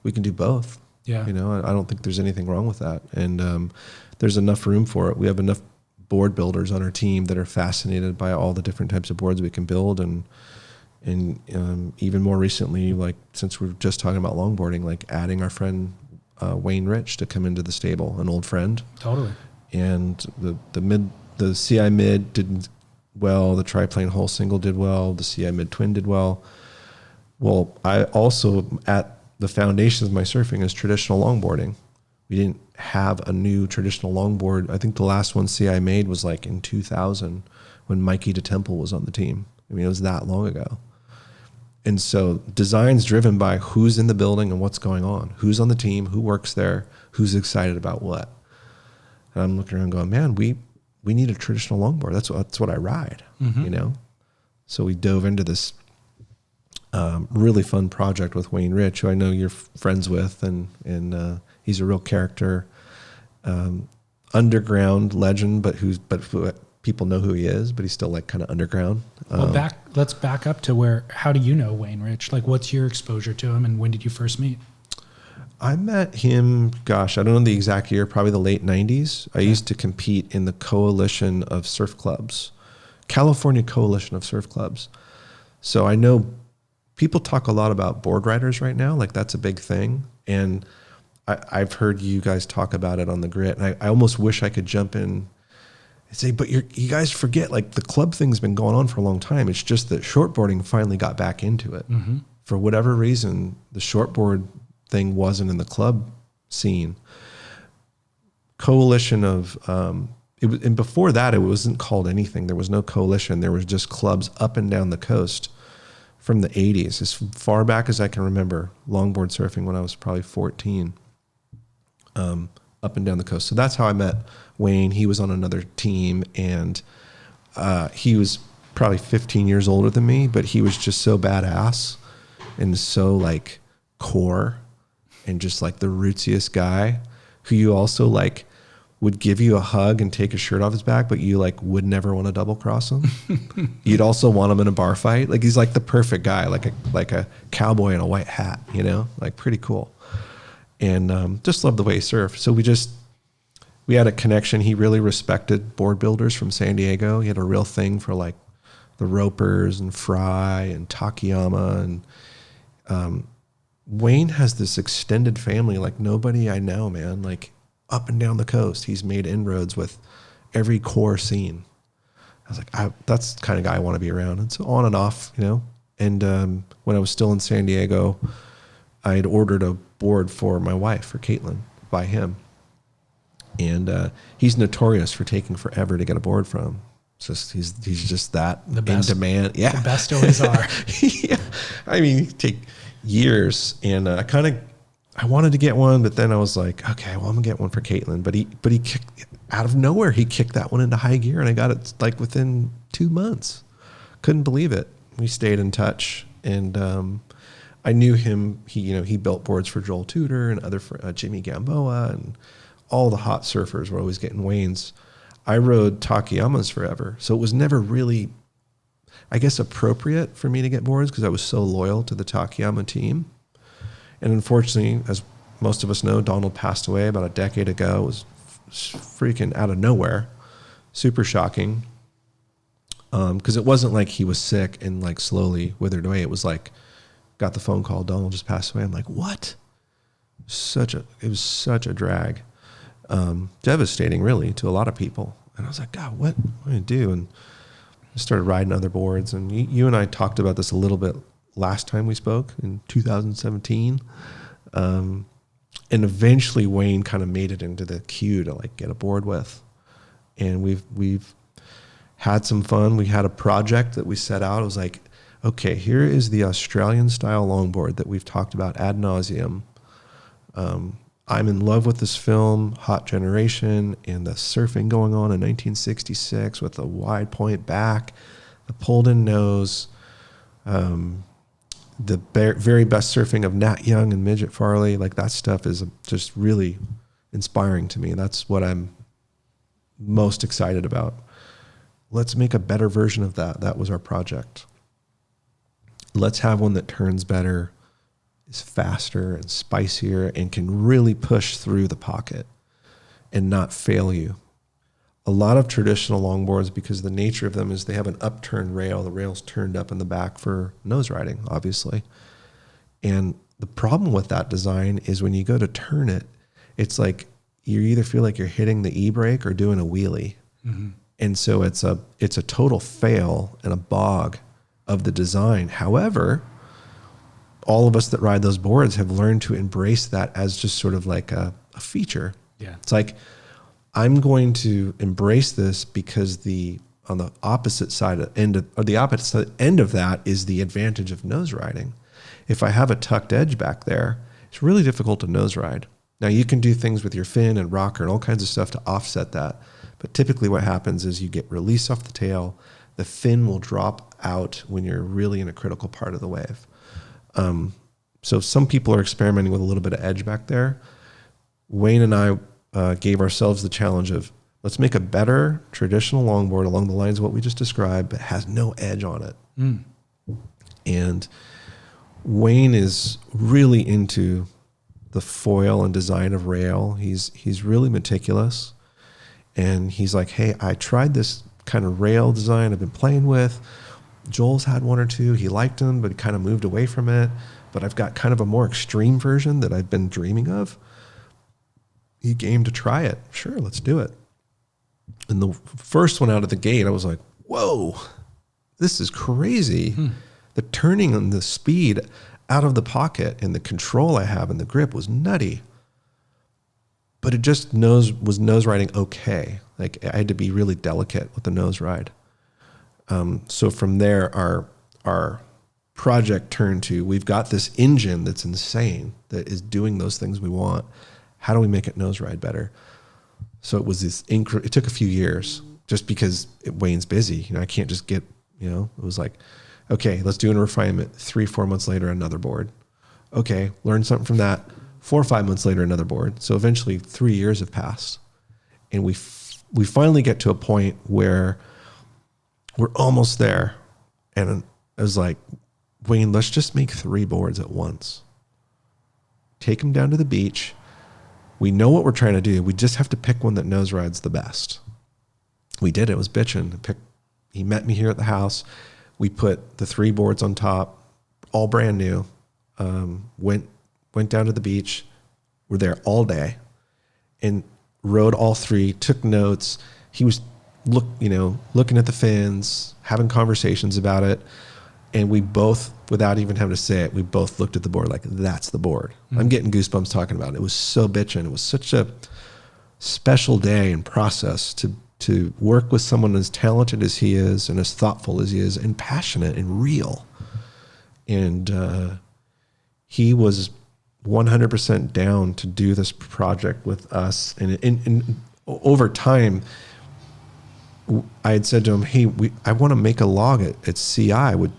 We can do both. Yeah. I don't think there's anything wrong with that, and there's enough room for it. We have enough board builders on our team that are fascinated by all the different types of boards we can build, and even more recently, like since we're just talking about longboarding, like adding our friend Wayne Rich to come into the stable, an old friend. Totally. And the CI mid did well, the triplane whole single did well, the CI mid twin did well. Well, I also, at the foundations of my surfing, is traditional longboarding. We didn't have a new traditional longboard. I think the last one CI made was like in 2000 when Mikey DeTemple was on the team. I mean, it was that long ago. And so design's driven by who's in the building and what's going on, who's on the team, who works there, who's excited about what. And I'm looking around going, man, we need a traditional longboard. That's what I ride, So we dove into this really fun project with Wayne Rich, who I know you're friends with, and he's a real character, underground legend, but people know who he is, but he's still like kind of underground. Well, let's back up to how do you know Wayne Rich? Like, what's your exposure to him, and when did you first meet? I met him, gosh, I don't know the exact year, probably the late 90s. I used to compete in the Coalition of Surf Clubs, California Coalition of Surf Clubs. So I know people talk a lot about board riders right now, like that's a big thing. And I've heard you guys talk about it on the Grit, and I almost wish I could jump in and say, but you guys forget, like the club thing's been going on for a long time. It's just that shortboarding finally got back into it. Mm-hmm. For whatever reason, the shortboard thing wasn't in the club scene. Coalition of, and before that, it wasn't called anything. There was no coalition. There was just clubs up and down the coast from the 80s, as far back as I can remember, longboard surfing when I was probably 14, up and down the coast. So that's how I met Wayne. He was on another team, and he was probably 15 years older than me, but he was just so badass and so like core and just like the rootsiest guy who you also like would give you a hug and take his shirt off his back, but you like would never want to double cross him. You'd also want him in a bar fight. Like he's like the perfect guy, like a cowboy in a white hat, like pretty cool. And just loved the way he surfed. So we had a connection. He really respected board builders from San Diego. He had a real thing for like the Ropers and Fry and Takayama. And Wayne has this extended family like nobody I know, man. Like up and down the coast, he's made inroads with every core scene. I was like, that's the kind of guy I want to be around. And so on and off, And when I was still in San Diego, I had ordered a board for my wife, for Kaytlin, by him. And he's notorious for taking forever to get a board from. It's just he's just that the best, in demand. Yeah, the best always are. Yeah, I mean, it take years, and I wanted to get one, but then I was like, okay, well, I'm gonna get one for Kaytlin. But he kicked out of nowhere. He kicked that one into high gear, and I got it like within 2 months. Couldn't believe it. We stayed in touch, and I knew him. He built boards for Joel Tudor and other for Jimmy Gamboa, and all the hot surfers were always getting Waynes. I rode Takayamas forever, so it was never really, I guess, appropriate for me to get boards because I was so loyal to the Takayama team. And unfortunately, as most of us know, Donald passed away about a decade ago. It was freaking out of nowhere, super shocking. Because it wasn't like he was sick and like slowly withered away. It was like, got the phone call, Donald just passed away. I'm like, what? It was such a drag. Devastating, really, to a lot of people. And I was like, God, what am I going to do? And I started riding other boards. And you and I talked about this a little bit last time we spoke in 2017. And eventually Wayne kind of made it into the queue to like get a board with. And we've had some fun. We had a project that we set out. It was like, okay, here is the Australian style longboard that we've talked about ad nauseum. I'm in love with this film, Hot Generation, and the surfing going on in 1966 with the wide point back, the pulled in nose, the very best surfing of Nat Young and Midget Farley. Like that stuff is just really inspiring to me. That's what I'm most excited about. Let's make a better version of that. That was our project. Let's have one that turns better, is faster and spicier, and can really push through the pocket and not fail you. A lot of traditional longboards, because the nature of them is they have an upturned rail. The rail's turned up in the back for nose riding, obviously. And the problem with that design is when you go to turn it, it's like you either feel like you're hitting the e-brake or doing a wheelie. Mm-hmm. And so it's a total fail and a bog of the design. However, all of us that ride those boards have learned to embrace that as just sort of like a feature. Yeah. It's like, I'm going to embrace this because on the opposite side end of that is the advantage of nose riding. If I have a tucked edge back there, it's really difficult to nose ride. Now you can do things with your fin and rocker and all kinds of stuff to offset that. But typically what happens is you get release off the tail. The fin will drop out when you're really in a critical part of the wave. So some people are experimenting with a little bit of edge back there. Wayne and I gave ourselves the challenge of let's make a better traditional longboard along the lines of what we just described, but has no edge on it. Mm. And Wayne is really into the foil and design of rail. He's really meticulous. And he's like, hey, I tried this kind of rail design I've been playing with. Joel's had one or two. He liked them, but he kind of moved away from it. But I've got kind of a more extreme version that I've been dreaming of. He game to try it. Sure, let's do it. And the first one out of the gate, I was like, whoa, this is crazy. The turning and the speed out of the pocket and the control I have in the grip was nutty. But it just was nose riding okay. Like I had to be really delicate with the nose ride. So from there, our project turned to, we've got this engine that's insane, that is doing those things we want. How do we make it nose ride better? So it was it took a few years just because Wayne's busy. I can't just get, it was like, okay, let's do a refinement. 3-4 months later, another board. Okay, learn something from that. 4 or 5 months later, another board. So eventually 3 years have passed. And we finally get to a point where we're almost there. And I was like, Wayne, let's just make 3 boards at once. Take them down to the beach. We know what we're trying to do. We just have to pick one that nose rides the best. We did. It was bitching. He met me here at the house. We put the 3 boards on top, all brand new. Went down to the beach. We're there all day and rode all 3, took notes. He was looking at the fins, having conversations about it. And we both, without even having to say it, we both looked at the board like, that's the board. Mm-hmm. I'm getting goosebumps talking about it. It was so bitchin'. It was such a special day and process to work with someone as talented as he is and as thoughtful as he is and passionate and real. And he was 100% down to do this project with us. And over time, I had said to him, hey, I want to make a log at CI. What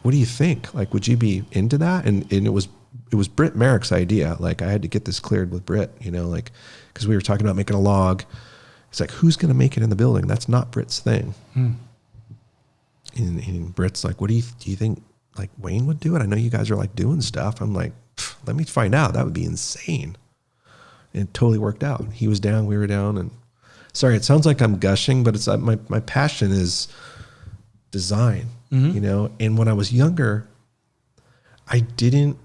do you think? Like, would you be into that? And it was Britt Merrick's idea. Like, I had to get this cleared with Britt, because we were talking about making a log. It's like, who's going to make it in the building? That's not Britt's thing. And Britt's like, do you think like Wayne would do it? I know you guys are like doing stuff. I'm like, let me find out. That would be insane. And it totally worked out. He was down, we were down, and sorry, it sounds like I'm gushing, but it's my passion is design, And when I was younger, I didn't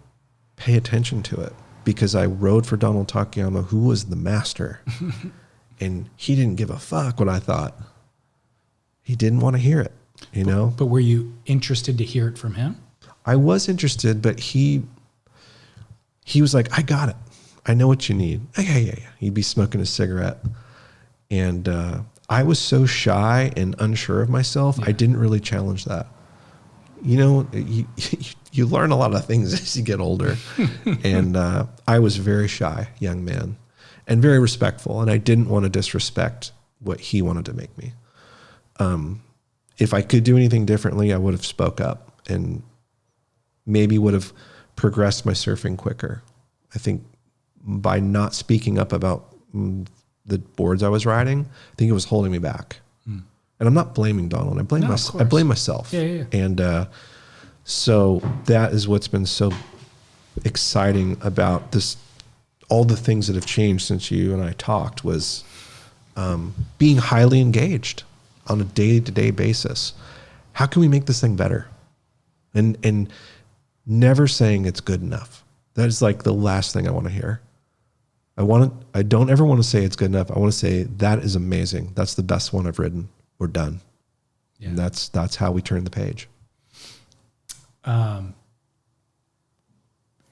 pay attention to it because I rode for Donald Takayama, who was the master, and he didn't give a fuck what I thought. He didn't want to hear it, But were you interested to hear it from him? I was interested, but he was like, I got it. I know what you need. Yeah. He'd be smoking a cigarette. And I was so shy and unsure of myself, I didn't really challenge that. you learn a lot of things as you get older. And I was a very shy young man and very respectful. And I didn't want to disrespect what he wanted to make me. If I could do anything differently, I would have spoke up and maybe would have progressed my surfing quicker. I think by not speaking up about the boards I was riding, I think it was holding me back. And I'm not blaming Donald. I blame I blame myself. Yeah. And so that is what's been so exciting about this. All the things that have changed since you and I talked was being highly engaged on a day-to-day basis. How can we make this thing better? And never saying it's good enough. That is like the last thing I want to hear. I don't ever want to say it's good enough. I want to say that is amazing. That's the best one I've ridden. We're done. Yeah. And that's how we turn the page.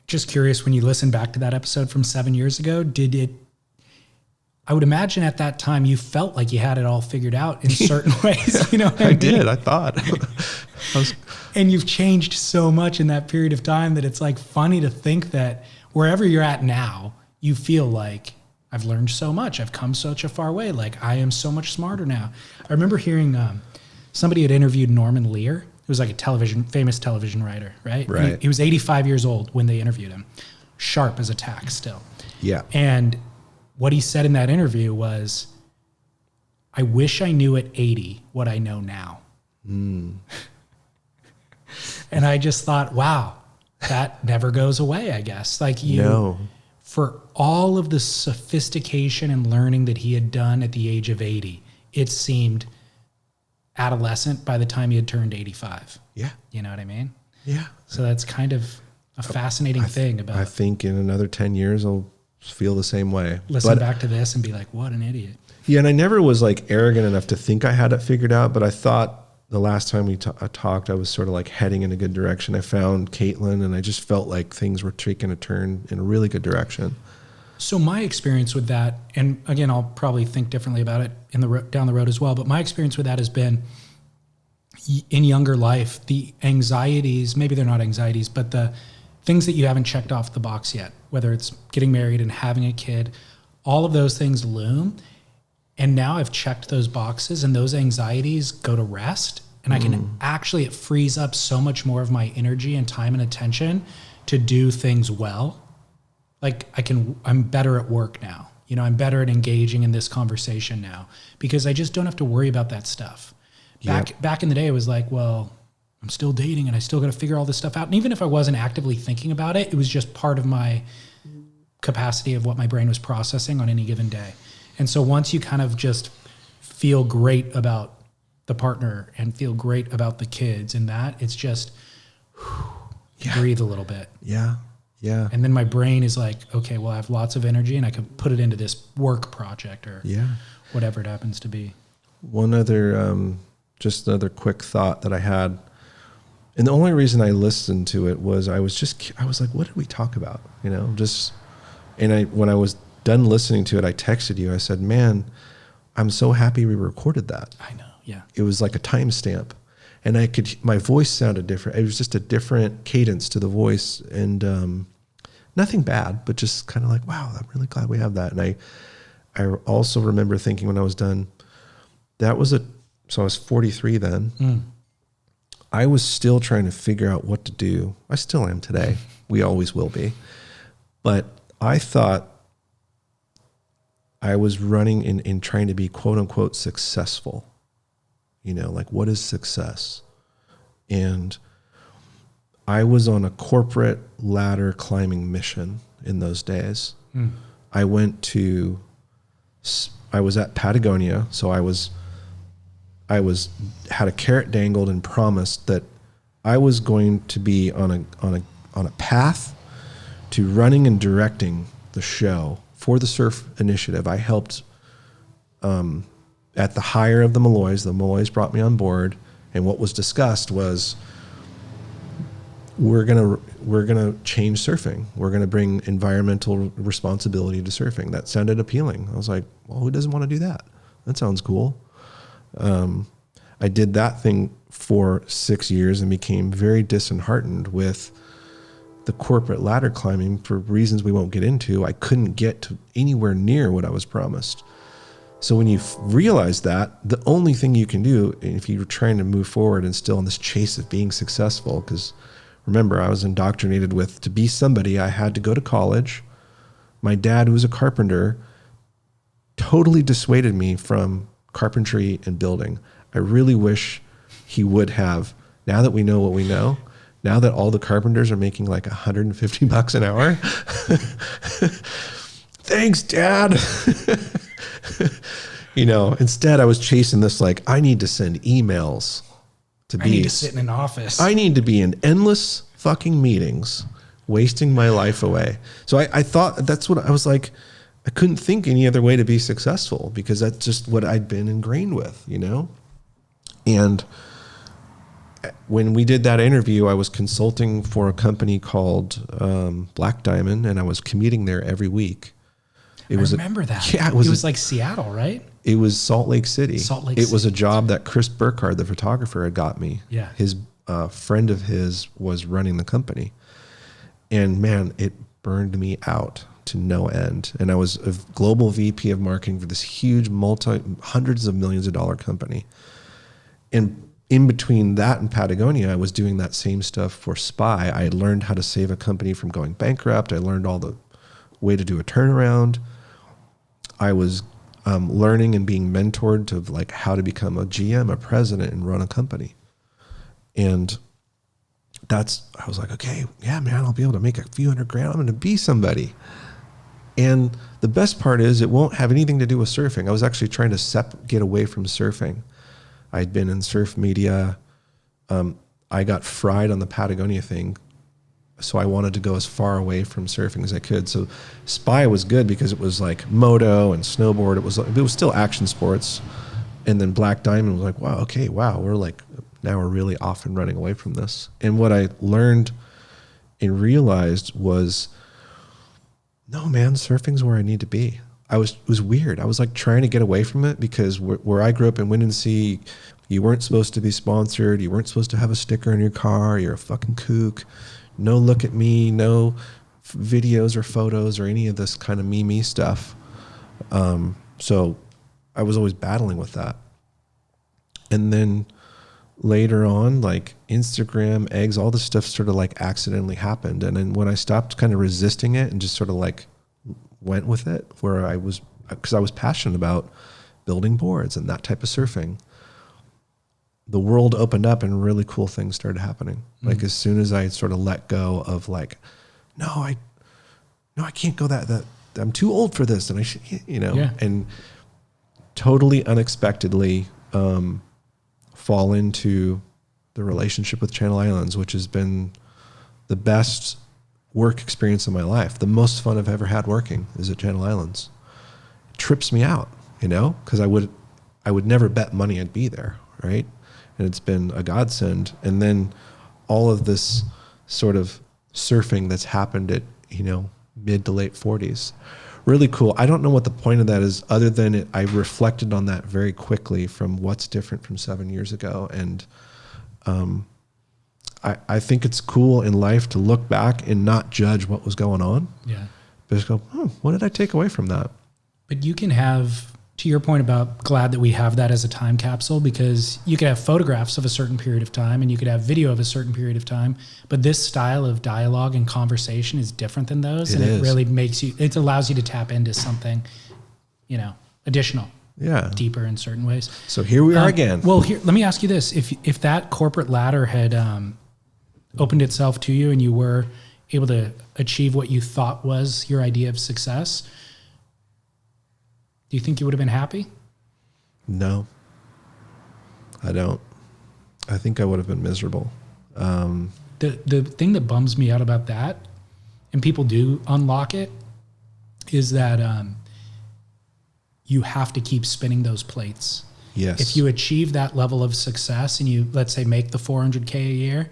Just curious, when you listen back to that episode from 7 years ago, I would imagine at that time you felt like you had it all figured out in certain ways. You know what I mean? Did. I thought. And you've changed so much in that period of time that it's like funny to think that wherever you're at now, you feel like I've learned so much. I've come such a far way. Like I am so much smarter now. I remember hearing somebody had interviewed Norman Lear. It was like a famous television writer, right? Right. He was 85 years old when they interviewed him. Sharp as a tack still. Yeah. And what he said in that interview was, I wish I knew at 80 what I know now. And I just thought, wow, that never goes away, I guess. Like for all of the sophistication and learning that he had done at the age of 80, it seemed adolescent by the time he had turned 85. Yeah. You know what I mean? Yeah. So that's kind of a fascinating thing about. I think in another 10 years, I'll feel the same way. Listen back to this and be like, what an idiot. Yeah. And I never was like arrogant enough to think I had it figured out, but I thought the last time we talked, I was sort of like heading in a good direction. I found Kaytlin and I just felt like things were taking a turn in a really good direction. So my experience with that, and again, I'll probably think differently about it down the road as well, but my experience with that has been in younger life, the anxieties, maybe they're not anxieties, but the things that you haven't checked off the box yet, whether it's getting married and having a kid, all of those things loom. And now I've checked those boxes and those anxieties go to rest. And I can actually, it frees up so much more of my energy and time and attention to do things well. Like I'm better at work now. You know, I'm better at engaging in this conversation now because I just don't have to worry about that stuff. Back in the day, it was like, well, I'm still dating and I still got to figure all this stuff out. And even if I wasn't actively thinking about it, it was just part of my capacity of what my brain was processing on any given day. And so once you kind of just feel great about the partner and feel great about the kids and that, it's just breathe a little bit. Yeah. Yeah. And then my brain is like, okay, well, I have lots of energy and I can put it into this work project or whatever it happens to be. One other, just another quick thought that I had. And the only reason I listened to it was I was like, what did we talk about? You know, when I was done listening to it, I texted you. I said, man, I'm so happy we recorded that. I know. Yeah. It was like a timestamp. And my voice sounded different. It was just a different cadence to the voice and nothing bad, but just kind of like, wow, I'm really glad we have that. And I also remember thinking when I was done, so I was 43 then. I was still trying to figure out what to do. I still am today. We always will be. But I thought I was running in trying to be quote unquote successful. You know, like what is success? And I was on a corporate ladder climbing mission in those days. I was at Patagonia. So I had a carrot dangled and promised that I was going to be on a path to running and directing the show for the Surf Initiative. I helped at the hire of the Malloys. The Malloys brought me on board, and what was discussed was we're gonna change surfing. We're gonna bring environmental responsibility to surfing. That sounded appealing. I was like, well, who doesn't want to do that? That sounds cool. I did that thing for 6 years and became very disheartened with the corporate ladder climbing for reasons we won't get into. I couldn't get to anywhere near what I was promised. So when you realize that, the only thing you can do if you're trying to move forward and still in this chase of being successful, because remember, I was indoctrinated with, to be somebody, I had to go to college. My dad, who was a carpenter, totally dissuaded me from carpentry and building. I really wish he would have. Now that we know what we know, now that all the carpenters are making like $150 an hour, thanks, Dad. Instead I was chasing this, like, I need to send emails to I need to sit in an office. I need to be in endless fucking meetings, wasting my life away. So I thought that's what I was like. I couldn't think any other way to be successful because that's just what I'd been ingrained with, And when we did that interview, I was consulting for a company called Black Diamond, and I was commuting there every week. I remember that. Yeah, it was like Seattle, right? It was Salt Lake City. It was a job that Chris Burkhardt, the photographer, had got me. Yeah. His friend of his was running the company. And man, it burned me out to no end. And I was a global VP of marketing for this huge hundreds of millions of dollar company. And in between that and Patagonia, I was doing that same stuff for Spy. I had learned how to save a company from going bankrupt. I learned all the way to do a turnaround. I was learning and being mentored to like how to become a GM, a president, and run a company. And I was like, okay, yeah, man, I'll be able to make a few $100,000. I'm going to be somebody. And the best part is it won't have anything to do with surfing. I was actually trying to get away from surfing. I'd been in surf media. I got fried on the Patagonia thing. So I wanted to go as far away from surfing as I could. So Spy was good because it was like moto and snowboard. It was still action sports. And then Black Diamond was like, wow, now we're really off and running away from this. And what I learned and realized was, no, man, surfing's where I need to be. It was weird. I was like trying to get away from it because where I grew up in Windansea, you weren't supposed to be sponsored. You weren't supposed to have a sticker in your car. You're a fucking kook. No look at me, no videos or photos or any of this kind of me stuff. So I was always battling with that. And then later on, like Instagram, eggs, all this stuff sort of like accidentally happened. And then when I stopped kind of resisting it and just sort of like went with it, because I was passionate about building boards and that type of surfing, the world opened up and really cool things started happening. Like as soon as I sort of let go of like, no, I can't go that I'm too old for this. And I should, and totally unexpectedly, fall into the relationship with Channel Islands, which has been the best work experience of my life. The most fun I've ever had working is at Channel Islands. It trips me out, because I would never bet money I'd be there. Right. And it's been a godsend. And then all of this sort of surfing that's happened at, mid to late 40s. Really cool. I don't know what the point of that is other than I reflected on that very quickly from what's different from 7 years ago. And I think it's cool in life to look back and not judge what was going on. Yeah. But just go, what did I take away from that? But you can have, to your point about glad that we have that as a time capsule, because you could have photographs of a certain period of time and you could have video of a certain period of time, but this style of dialogue and conversation is different than those. It really it allows you to tap into something, additional, deeper in certain ways. So here we are again. Well, let me ask you this. If that corporate ladder had opened itself to you and you were able to achieve what you thought was your idea of success, do you think you would have been happy? No, I don't. I think I would have been miserable. The thing that bums me out about that, and people do unlock it, is that you have to keep spinning those plates. Yes. If you achieve that level of success and you, let's say, make the $400K a year,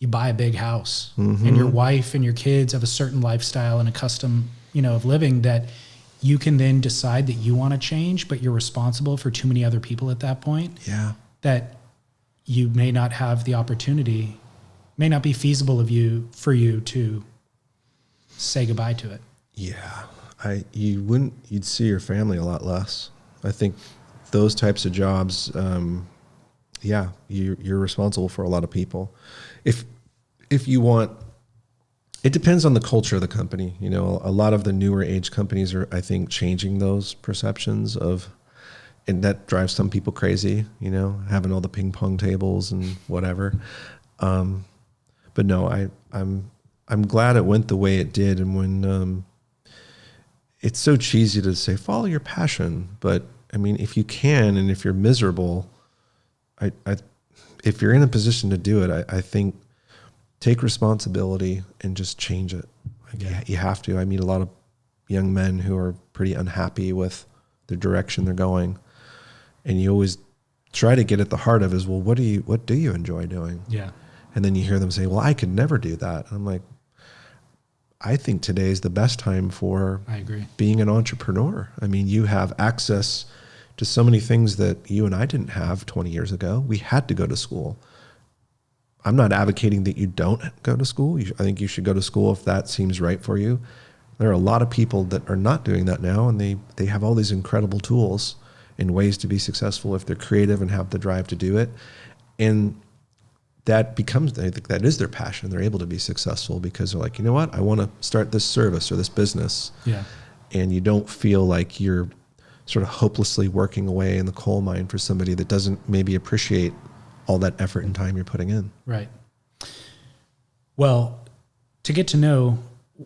you buy a big house, and your wife and your kids have a certain lifestyle and a custom, of living that you can then decide that you want to change, but you're responsible for too many other people at that point. Yeah. That you may not have the opportunity, may not be feasible for you to say goodbye to it. Yeah. You'd see your family a lot less. I think those types of jobs, you're responsible for a lot of people. If you want, it depends on the culture of the company. You know, a lot of the newer age companies are, I think, changing those perceptions of, and that drives some people crazy, you know, having all the ping pong tables and whatever. But no, I'm glad it went the way it did. And when, it's so cheesy to say, follow your passion. But I mean, if you can, and if you're miserable, if you're in a position to do it, I think take responsibility and just change it. Like, you have to. I meet a lot of young men who are pretty unhappy with the direction they're going. And you always try to get at the heart of is, well, what do you enjoy doing? Yeah. And then you hear them say, well, I could never do that. And I'm like, I think today is the best time for being an entrepreneur. I mean, you have access to so many things that you and I didn't have 20 years ago. We had to go to school. I'm not advocating that you don't go to school. I think you should go to school if that seems right for you. There are a lot of people that are not doing that now, and they have all these incredible tools and ways to be successful if they're creative and have the drive to do it. And that becomes, I think that is their passion. They're able to be successful because they're like, you know what? I want to start this service or this business. Yeah. And you don't feel like you're sort of hopelessly working away in the coal mine for somebody that doesn't maybe appreciate all that effort and time you're putting in. Right. Well, to get to know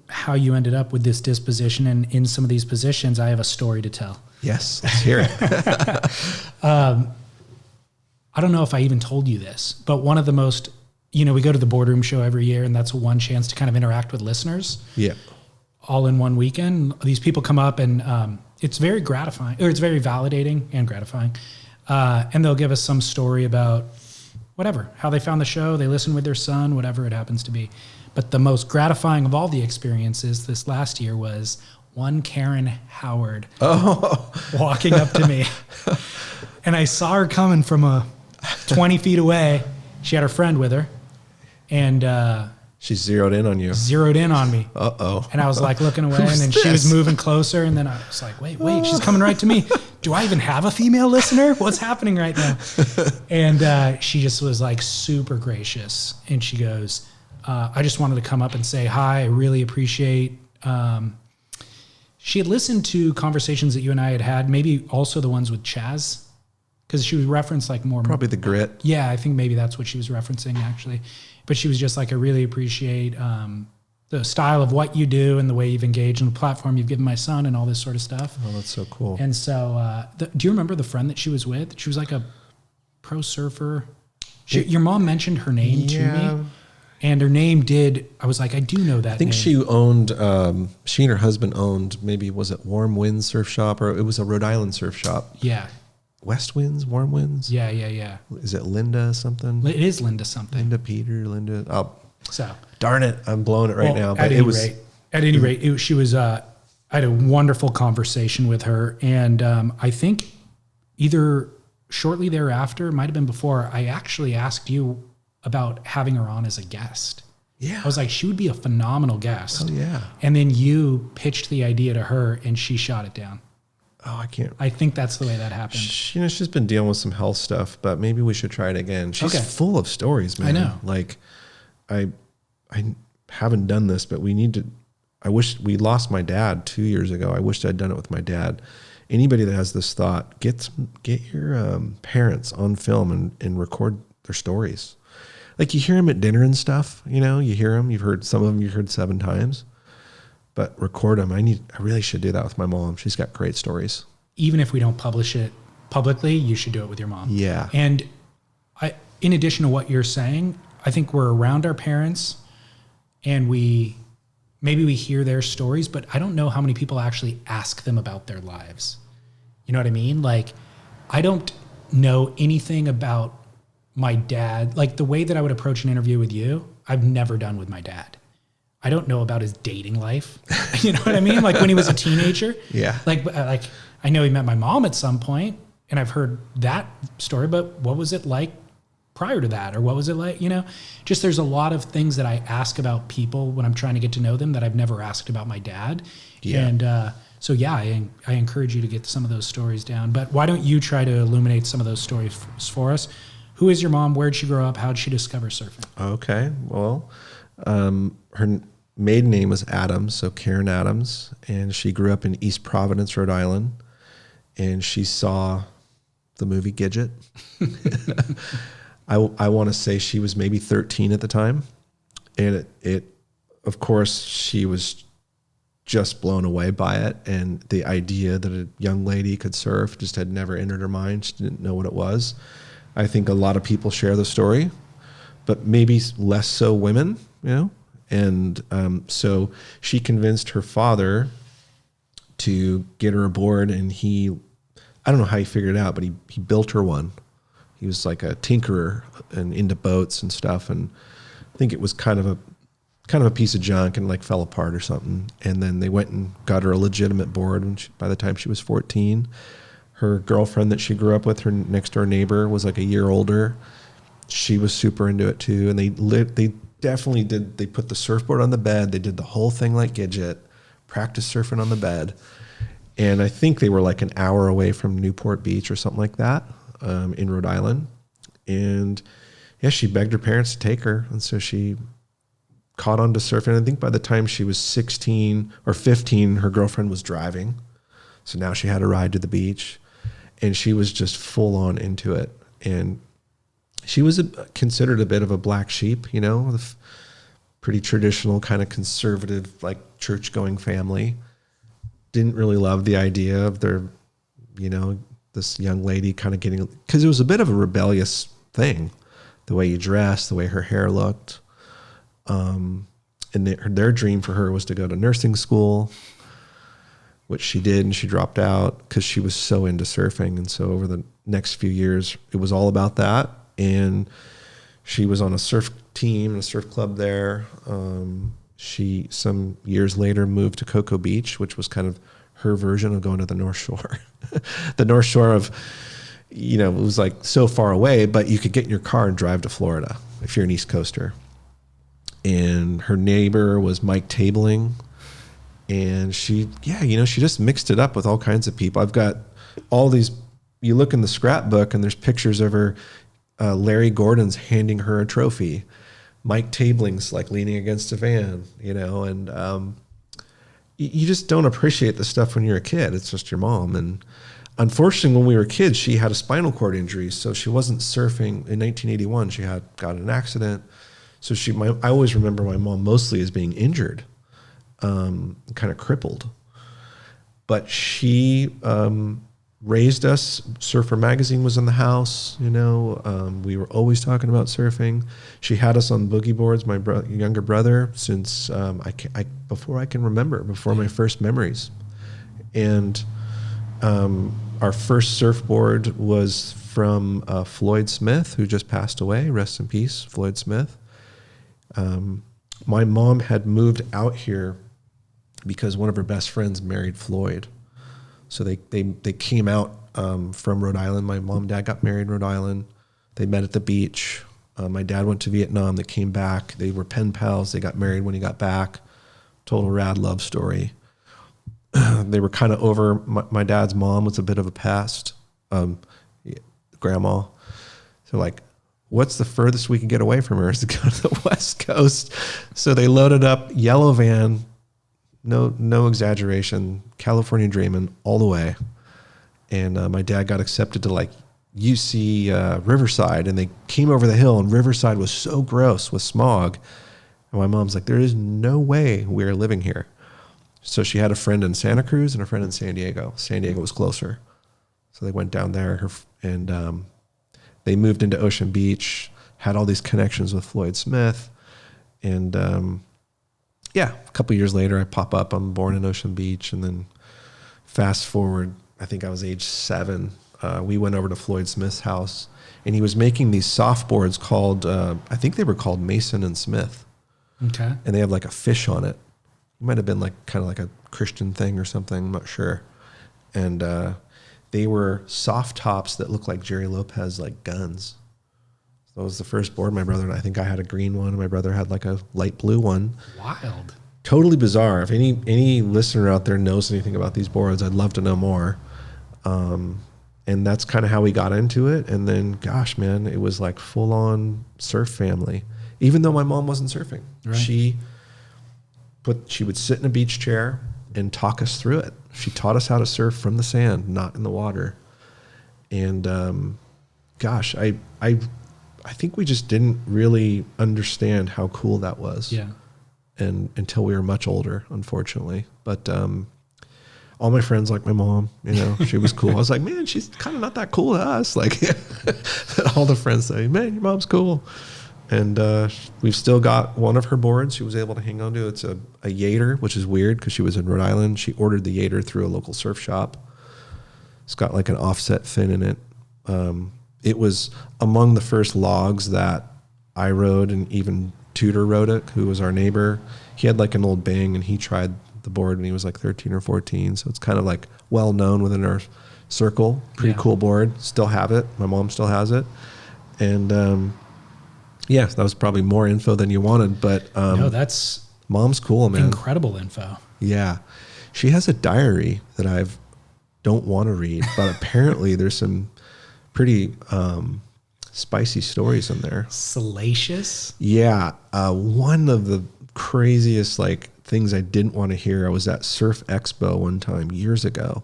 how you ended up with this disposition and in some of these positions, I have a story to tell. Yes, let's hear it. I don't know if I even told you this, but one of the most, we go to the boardroom show every year, and that's one chance to kind of interact with listeners. Yeah. All in one weekend. These people come up, and it's very gratifying, or it's very validating and gratifying. And they'll give us some story about whatever, how they found the show, they listened with their son, whatever it happens to be. But the most gratifying of all the experiences this last year was one Karen Howard walking up to me. And I saw her coming from 20 feet away. She had her friend with her. And she zeroed in on you. Zeroed in on me. Uh-oh. And I was like looking away, and then she was moving closer. And then I was like, wait, she's coming right to me. Do I even have a female listener? What's happening right now? And she just was like super gracious. And she goes, I just wanted to come up and say hi. I really appreciate. She had listened to conversations that you and I had, maybe also the ones with Chaz, because she was referenced like more. Probably the grit. Yeah, I think maybe that's what she was referencing actually. But she was just like, I really appreciate the style of what you do and the way you've engaged and the platform you've given my son and all this sort of stuff. Oh, that's so cool. And so, do you remember the friend that she was with? She was like a pro surfer. Your mom mentioned her name to me. And her name I was like, I do know that name. I think she owned, she and her husband owned, maybe was it Warm Winds Surf Shop, or it was a Rhode Island surf shop. Yeah. West Winds, Warm Winds? Yeah. Is it Linda something? It is Linda something. Linda. Oh, so darn it. I'm blowing it right now. But at any rate, she was, I had a wonderful conversation with her. And I think either shortly thereafter, it might've been before, I actually asked you about having her on as a guest. Yeah. I was like, she would be a phenomenal guest. Oh, yeah. And then you pitched the idea to her and she shot it down. Oh, I think that's the way that happened. She's been dealing with some health stuff, but maybe we should try it again. She's full of stories, man. I know. Like, I haven't done this, but we need to. I wish we lost my dad 2 years ago. I wished I'd done it with my dad. Anybody that has this thought, get your parents on film and record their stories. Like you hear them at dinner and stuff, you hear them, you've heard some of them, you've heard 7 times, but record them. I really should do that with my mom. She's got great stories. Even if we don't publish it publicly, you should do it with your mom. Yeah. And in addition to what you're saying, I think we're around our parents and maybe we hear their stories, but I don't know how many people actually ask them about their lives. You know what I mean? Like, I don't know anything about my dad, like the way that I would approach an interview with you, I've never done with my dad. I don't know about his dating life. You know what I mean? Like when he was a teenager. Yeah. Like I know he met my mom at some point and I've heard that story, but what was it like prior to that, or what was it like? Just there's a lot of things that I ask about people when I'm trying to get to know them that I've never asked about my dad. Yeah. And so yeah, I encourage you to get some of those stories down. But why don't you try to illuminate some of those stories for us? Who is your mom? Where'd she grow up? How'd she discover surfing? Okay. Well, her maiden name was Adams, so Karen Adams, and she grew up in East Providence, Rhode Island, and she saw the movie Gidget. I want to say she was maybe 13 at the time, and it of course she was just blown away by it, and the idea that a young lady could surf just had never entered her mind. She didn't know what it was. I think a lot of people share the story, but maybe less so women, and so she convinced her father to get her aboard, and I don't know how he figured it out, but he built her one. He was like a tinkerer and into boats and stuff, and I think it was kind of a piece of junk and like fell apart or something. And then they went and got her a legitimate board by the time she was 14. Her girlfriend that she grew up with, her next door neighbor, was like a year older. She was super into it too, and they definitely did. They put the surfboard on the bed. They did the whole thing like Gidget, practice surfing on the bed. And I think they were like an hour away from Newport Beach or something like that, in Rhode Island. And yeah, she begged her parents to take her, and so she caught on to surfing. I think by the time she was 16 or 15, her girlfriend was driving. So now she had a ride to the beach, and she was just full on into it. And she was considered a bit of a black sheep, the pretty traditional kind of conservative, like church going family. Didn't really love the idea of their, this young lady kind of getting, because it was a bit of a rebellious thing, the way you dressed, the way her hair looked. And their dream for her was to go to nursing school, which she did, and she dropped out because she was so into surfing. And so over the next few years, it was all about that. And she was on a surf team and a surf club there. She, some years later, moved to Cocoa Beach, which was kind of her version of going to the North Shore. The North Shore of, it was like so far away, but you could get in your car and drive to Florida if you're an East Coaster. And her neighbor was Mike Tabling. And she just mixed it up with all kinds of people. I've got all these, you look in the scrapbook and there's pictures of her, Larry Gordon's handing her a trophy. Mike Tabling's like leaning against a van, and you just don't appreciate the stuff when you're a kid. It's just your mom. And unfortunately, when we were kids, she had a spinal cord injury, so she wasn't surfing. In 1981, she got in an accident. So I always remember my mom mostly as being injured, kind of crippled. But she raised us. Surfer Magazine was in the house, we were always talking about surfing. She had us on boogie boards, my younger brother, since before I can remember, before my first memories. And our first surfboard was from Floyd Smith, who just passed away. Rest in peace, Floyd Smith. My mom had moved out here because one of her best friends married Floyd. So they came out from Rhode Island. My mom and dad got married in Rhode Island. They met at the beach. My dad went to Vietnam. They came back. They were pen pals. They got married when he got back. Total rad love story. They were kind of over. My dad's mom was a bit of a pest, grandma. So like, what's the furthest we can get away from her is to go to the West Coast. So they loaded up, yellow van, no exaggeration, California dreaming all the way. And my dad got accepted to like UC Riverside, and they came over the hill, and Riverside was so gross with smog. And my mom's like, there is no way we're living here. So she had a friend in Santa Cruz and a friend in San Diego. San Diego was closer. So they went down there, and they moved into Ocean Beach, had all these connections with Floyd Smith. And a couple years later, I pop up. I'm born in Ocean Beach. And then fast forward, I think I was age 7. We went over to Floyd Smith's house, and he was making these softboards called, I think they were called Mason and Smith. Okay. And they have like a fish on it. It might have been like kind of like a Christian thing or something. I'm not sure. And they were soft tops that looked like Jerry Lopez, like guns. That was the first board. My brother and I think I had a green one, and my brother had like a light blue one. Wild. Totally bizarre. If any listener out there knows anything about these boards, I'd love to know more. And that's kind of how we got into it. And then, gosh, man, it was like full on surf family. Even though my mom wasn't surfing, Right. she would sit in a beach chair and talk us through it. She taught us how to surf from the sand, not in the water. And gosh, I think we just didn't really understand how cool that was. Yeah. And until we were much older, unfortunately. But all my friends like my mom, you know, she was cool. I was like, man, she's kind of not that cool to us. Like all the friends say, man, your mom's cool. And we've still got one of her boards she was able to hang on to. It's a Yater, which is weird because she was in Rhode Island. She ordered the Yater through a local surf shop. It's got like an offset fin in it. It was among the first logs that I rode, and even Tudor rode it, who was our neighbor. He had like an old Bang, and he tried the board when he was like 13 or 14. So it's kind of like well known within our circle. Pretty cool board. Still have it. My mom still has it. And yeah, that was probably more info than you wanted, but No, that's mom's cool, man. incredible info. Yeah. She has a diary that don't want to read, but apparently there's some pretty spicy stories in there. Salacious. Yeah. One of the craziest like things I didn't want to hear, I was at Surf Expo one time years ago,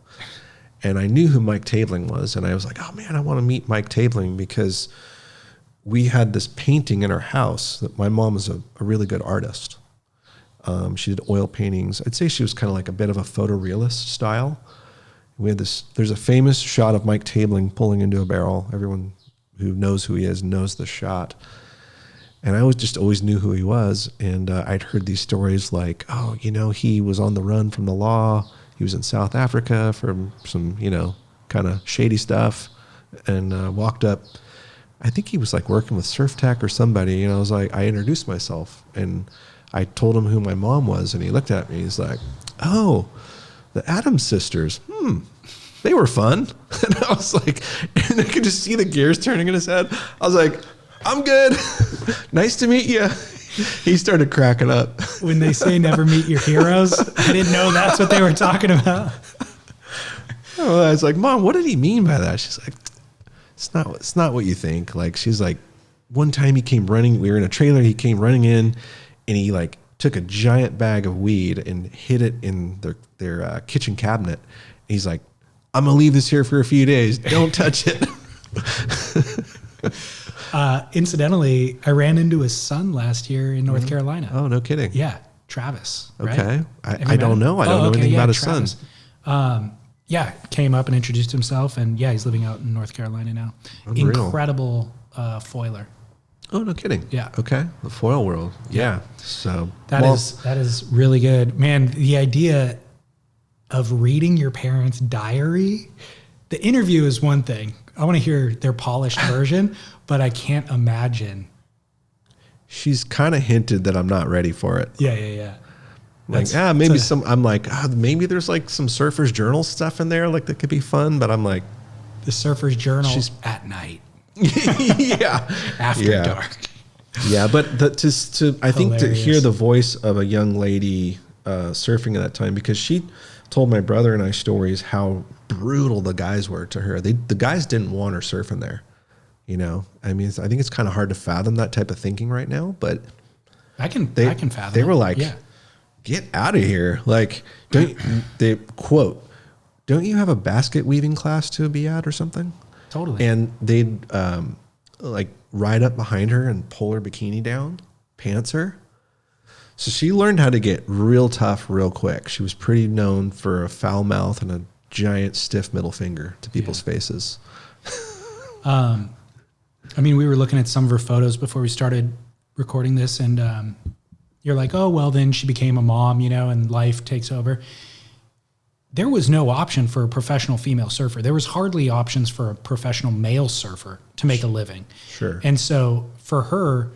and I knew who Mike Tabling was, and I was like, oh man, I want to meet Mike Tabling because we had this painting in our house that my mom was a really good artist. She did oil paintings. I'd say she was kind of like a bit of a photorealist style. We had there's a famous shot of Mike Tabling pulling into a barrel. Everyone who knows who he is knows the shot. And I just always knew who he was. And I'd heard these stories like, oh, you know, he was on the run from the law. He was in South Africa for some, you know, kind of shady stuff, and walked up. I think he was like working with Surf Tech or somebody. And I was like, I introduced myself and I told him who my mom was. And he looked at me. He's like, oh, the Addams sisters. They were fun. And I was like, and I could just see the gears turning in his head. I was like, I'm good. Nice to meet you. He started cracking up. When they say never meet your heroes, I didn't know that's what they were talking about. Oh, I was like, Mom, what did he mean by that? She's like, it's not what you think. Like, she's like, one time he came running, we were in a trailer, he came running in and he like took a giant bag of weed and hid it in their kitchen cabinet. And he's like, I'm going to leave this here for a few days. Don't touch it. Incidentally, I ran into his son last year in North Carolina. Oh, no kidding. Yeah, Travis. Okay. Right? I don't know. I don't know anything about his Travis. son. Yeah, came up and introduced himself, and yeah, he's living out in North Carolina now. Unreal. Incredible foiler. Oh, no kidding. Yeah. Okay. The foil world. Yeah. So that is really good, man. The idea of reading your parents' diary. The interview is one thing. I want to hear their polished version, but I can't imagine. She's kind of hinted that I'm not ready for it. Yeah. Like, maybe there's like some Surfer's Journal stuff in there, like that could be fun, but I'm like, the Surfer's Journal at night. Yeah. After dark. Yeah, but I think to hear the voice of a young lady surfing at that time, because she told my brother and I stories how brutal the guys were to her. The guys didn't want her surfing there. You know, I mean, I think it's kind of hard to fathom that type of thinking right now, but I can fathom. They were like, get out of here. Like, don't you have a basket weaving class to be at or something? Totally. And they'd like ride up behind her and pull her bikini down, pants her. So she learned how to get real tough real quick. She was pretty known for a foul mouth and a giant stiff middle finger to people's faces. I mean, we were looking at some of her photos before we started recording this, and you're like, oh, well, then she became a mom, you know, and life takes over. There was no option for a professional female surfer. There was hardly options for a professional male surfer to make a living. Sure. And so for her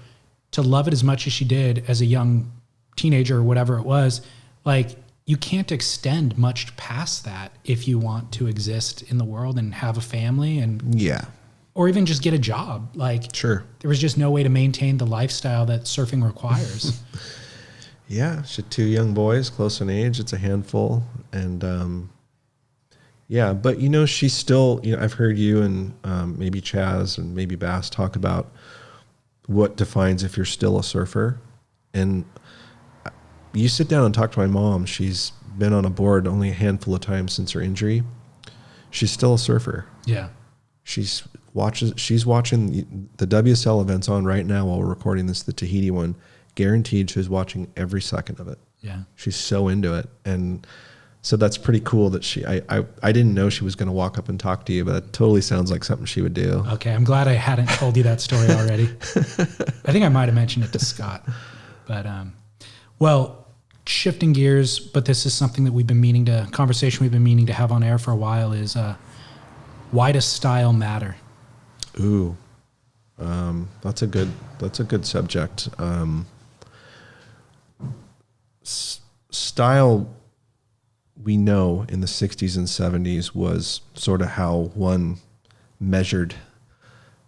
to love it as much as she did as a young teenager or whatever it was, like, you can't extend much past that if you want to exist in the world and have a family and or even just get a job. Like, Sure. there was just no way to maintain the lifestyle that surfing requires. Yeah, she had 2 young boys, close in age. It's a handful. And yeah, but she's still, I've heard you and maybe Chaz and maybe Bass talk about what defines if you're still a surfer. And you sit down and talk to my mom. She's been on a board only a handful of times since her injury. She's still a surfer. Yeah. She's watching the WSL events on right now while we're recording this, the Tahiti one. Guaranteed she's watching every second of it. Yeah. She's so into it. And so that's pretty cool that I didn't know she was going to walk up and talk to you, but that totally sounds like something she would do. Okay. I'm glad I hadn't told you that story already. I think I might have mentioned it to Scott, but, well, shifting gears, but this is something that conversation we've been meaning to have on air for a while is, why does style matter? Ooh, that's a good subject. Style, we know in the 60s and 70s was sort of how one measured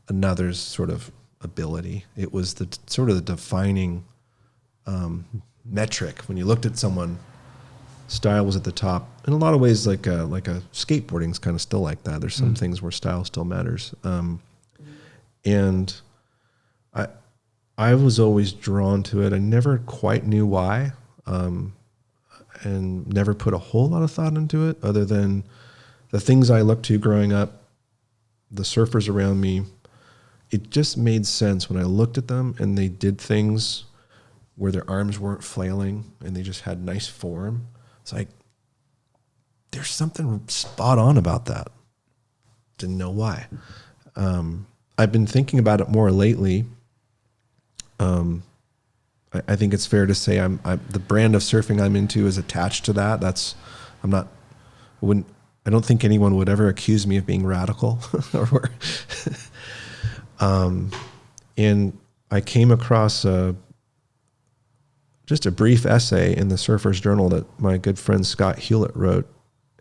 another's sort of ability. It was the sort of the defining metric. When you looked at someone, style was at the top. In a lot of ways, like a skateboarding's kind of still like that. There's some things where style still matters. And I was always drawn to it. I never quite knew why, and never put a whole lot of thought into it other than the things I looked to growing up, the surfers around me. It just made sense when I looked at them and they did things where their arms weren't flailing and they just had nice form. It's like, there's something spot on about that. Didn't know why. I've been thinking about it more lately. I think it's fair to say the brand of surfing I'm into is attached to that. I don't think anyone would ever accuse me of being radical. And I came across just a brief essay in the Surfer's Journal that my good friend Scott Hewlett wrote,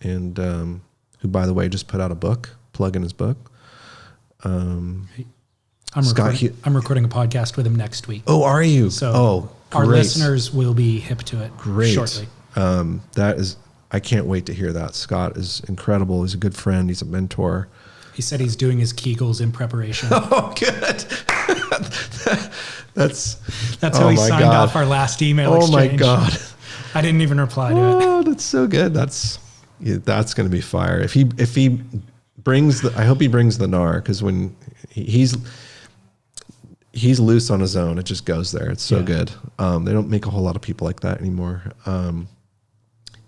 and who, by the way, just put out a book, plug in his book. I'm recording a podcast with him next week. Oh, are you? So our listeners will be hip to it shortly. I can't wait to hear that. Scott is incredible. He's a good friend. He's a mentor. He said he's doing his Kegels in preparation. Oh, good. That's how he signed off our last email exchange. Oh my God. I didn't even reply to it. Oh, that's so good. That's going to be fire. If he brings I hope he brings the gnar, because when he's loose on his own, it just goes there. It's so good. They don't make a whole lot of people like that anymore.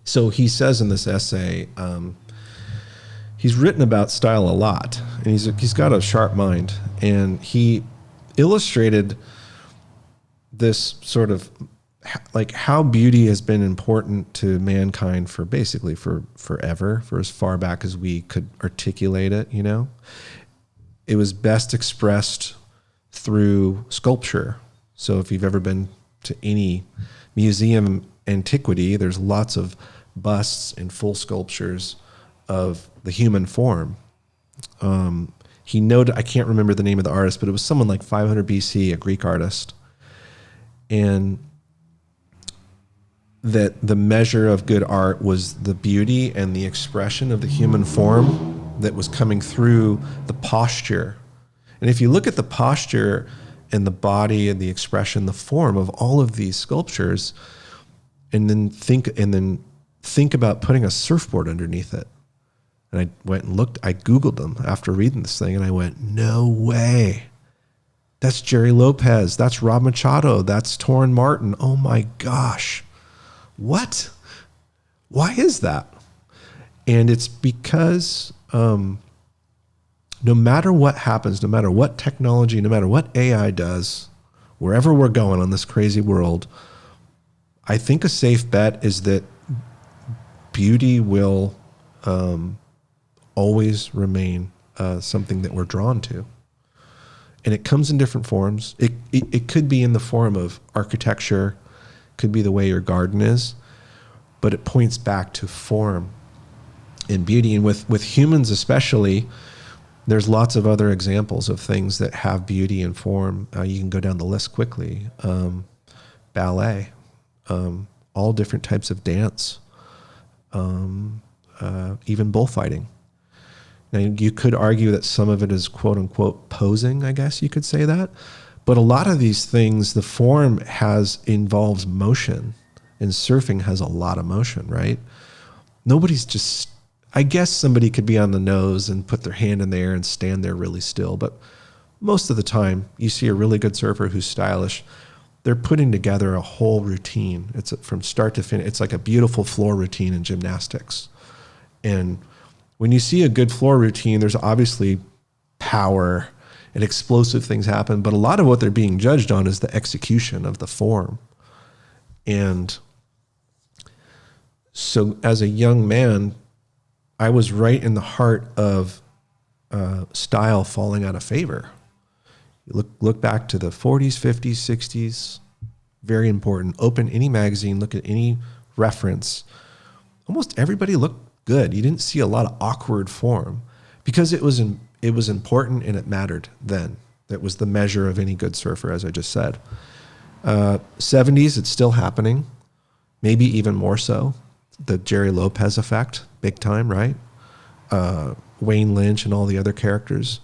So he says in this essay, he's written about style a lot, and he's got a sharp mind, and he illustrated this sort of like how beauty has been important to mankind for basically for forever, for as far back as we could articulate it. It was best expressed through sculpture. So if you've ever been to any museum antiquity, there's lots of busts and full sculptures of the human form. He noted, I can't remember the name of the artist, but it was someone like 500 BC, a Greek artist. And that the measure of good art was the beauty and the expression of the human form that was coming through the posture. And if you look at the posture and the body and the expression, the form of all of these sculptures, and then think about putting a surfboard underneath it. And I went and looked, I Googled them after reading this thing, and I went, no way. That's Jerry Lopez. That's Rob Machado. That's Torren Martin. Oh my gosh. What? Why is that? And it's because no matter what happens, no matter what technology, no matter what AI does, wherever we're going on this crazy world, I think a safe bet is that beauty will always remain something that we're drawn to. And it comes in different forms. It could be in the form of architecture, could be the way your garden is, but it points back to form and beauty. And with humans especially, There's lots of other examples of things that have beauty and form. You can go down the list quickly. Ballet, all different types of dance, even bullfighting. Now, you could argue that some of it is quote unquote posing, I guess you could say that. But a lot of these things, the form involves motion, and surfing has a lot of motion, right? Nobody's just, I guess somebody could be on the nose and put their hand in the air and stand there really still. But most of the time, you see a really good surfer who's stylish, they're putting together a whole routine. It's from start to finish. It's like a beautiful floor routine in gymnastics. And when you see a good floor routine, there's obviously power and explosive things happen, but a lot of what they're being judged on is the execution of the form. And so as a young man, I was right in the heart of style falling out of favor. You look back to the 40s, 50s, 60s, very important. Open any magazine, look at any reference. Almost everybody looked good. You didn't see a lot of awkward form because it was important and it mattered then. That was the measure of any good surfer, as I just said. 70s, it's still happening, maybe even more so. The Jerry Lopez effect, big time, right? Wayne Lynch and all the other characters.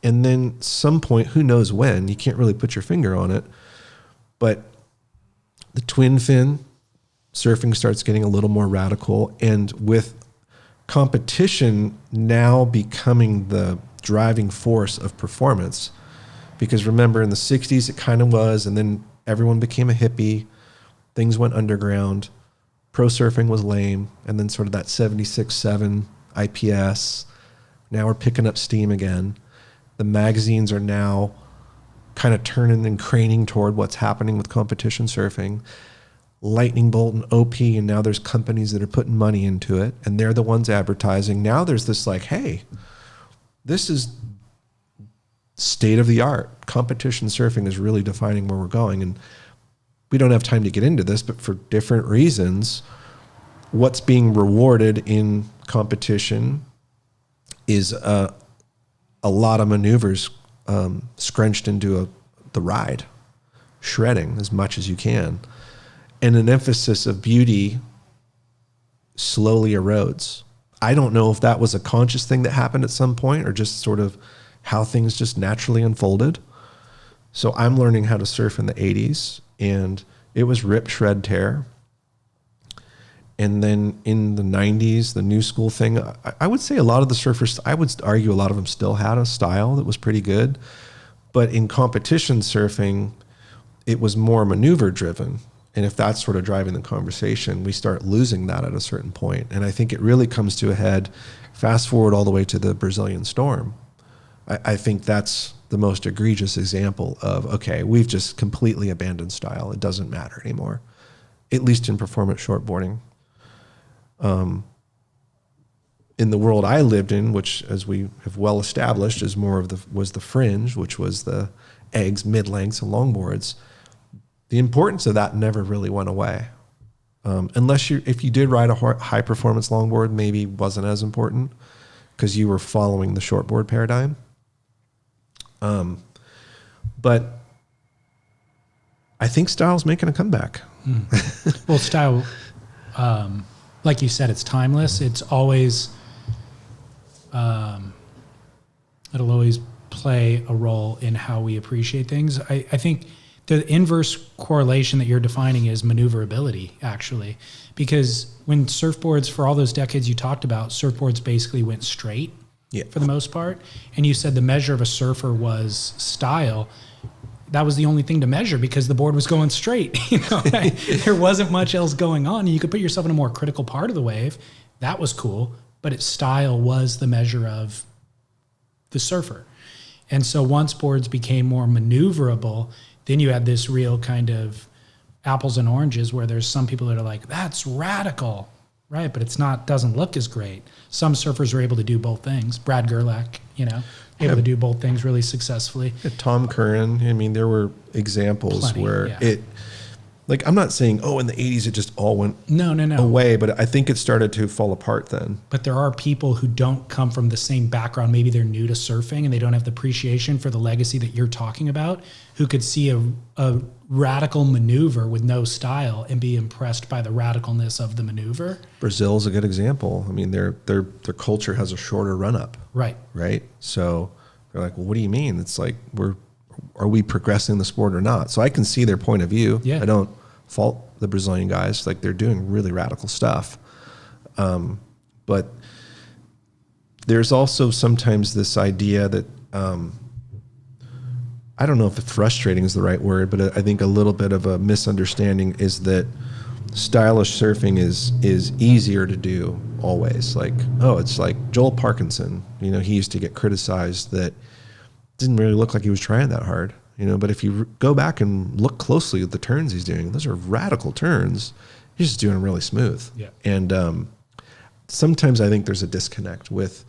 And then some point, who knows when, you can't really put your finger on it, but the twin fin surfing starts getting a little more radical, and with competition now becoming the driving force of performance, because remember in the 60s it kind of was, and then everyone became a hippie, things went underground, pro surfing was lame, and then sort of that 76-7 IPS, now we're picking up steam again. The magazines are now kind of turning and craning toward what's happening with competition surfing. Lightning Bolt and OP, and now there's companies that are putting money into it, and they're the ones advertising. Now there's this like, hey, this is state of the art. Competition surfing is really defining where we're going, and we don't have time to get into this, but for different reasons, what's being rewarded in competition is a lot of maneuvers scrunched into the ride, shredding as much as you can. And an emphasis of beauty slowly erodes. I don't know if that was a conscious thing that happened at some point or just sort of how things just naturally unfolded. So I'm learning how to surf in the 80s, and it was rip, shred, tear. And then in the 90s, the new school thing, I would say a lot of the surfers, I would argue a lot of them still had a style that was pretty good. But in competition surfing, it was more maneuver driven. And if that's sort of driving the conversation, we start losing that at a certain point. And I think it really comes to a head, fast forward all the way to the Brazilian Storm. I think that's the most egregious example of, okay, we've just completely abandoned style. It doesn't matter anymore, at least in performance shortboarding. In the world I lived in, which as we have well established is was the fringe, which was the eggs, mid-lengths, and longboards. The importance of that never really went away. If you did ride a high performance longboard, maybe wasn't as important because you were following the shortboard paradigm. But I think style's making a comeback. Well, style, like you said, it's timeless. It's always, it'll always play a role in how we appreciate things. I think the inverse correlation that you're defining is maneuverability, actually, because when surfboards, for all those decades you talked about, surfboards basically went straight for the most part. And you said the measure of a surfer was style. That was the only thing to measure because the board was going straight. There wasn't much else going on. You could put yourself in a more critical part of the wave. That was cool, but its style was the measure of the surfer. And so once boards became more maneuverable, then you had this real kind of apples and oranges where there's some people that are like, that's radical, right? But doesn't look as great. Some surfers are able to do both things. Brad Gerlach, able to do both things really successfully. Tom Curran, there were examples where Like, I'm not saying, oh, in the 80s it just all went No. away, but I think it started to fall apart then. But there are people who don't come from the same background. Maybe they're new to surfing and they don't have the appreciation for the legacy that you're talking about, who could see a radical maneuver with no style and be impressed by the radicalness of the maneuver. Brazil's a good example. I mean, their culture has a shorter run up. Right. Right. So they're like, well, what do you mean? It's like, are we progressing the sport or not? So I can see their point of view. Yeah. I don't fault the Brazilian guys. Like, they're doing really radical stuff. But there's also sometimes this idea that, I don't know if frustrating is the right word, but I think a little bit of a misunderstanding is that stylish surfing is easier to do always. Like, oh, it's like Joel Parkinson, he used to get criticized that didn't really look like he was trying that hard, but if you go back and look closely at the turns he's doing, those are radical turns. He's just doing them really smooth. Yeah. And sometimes I think there's a disconnect with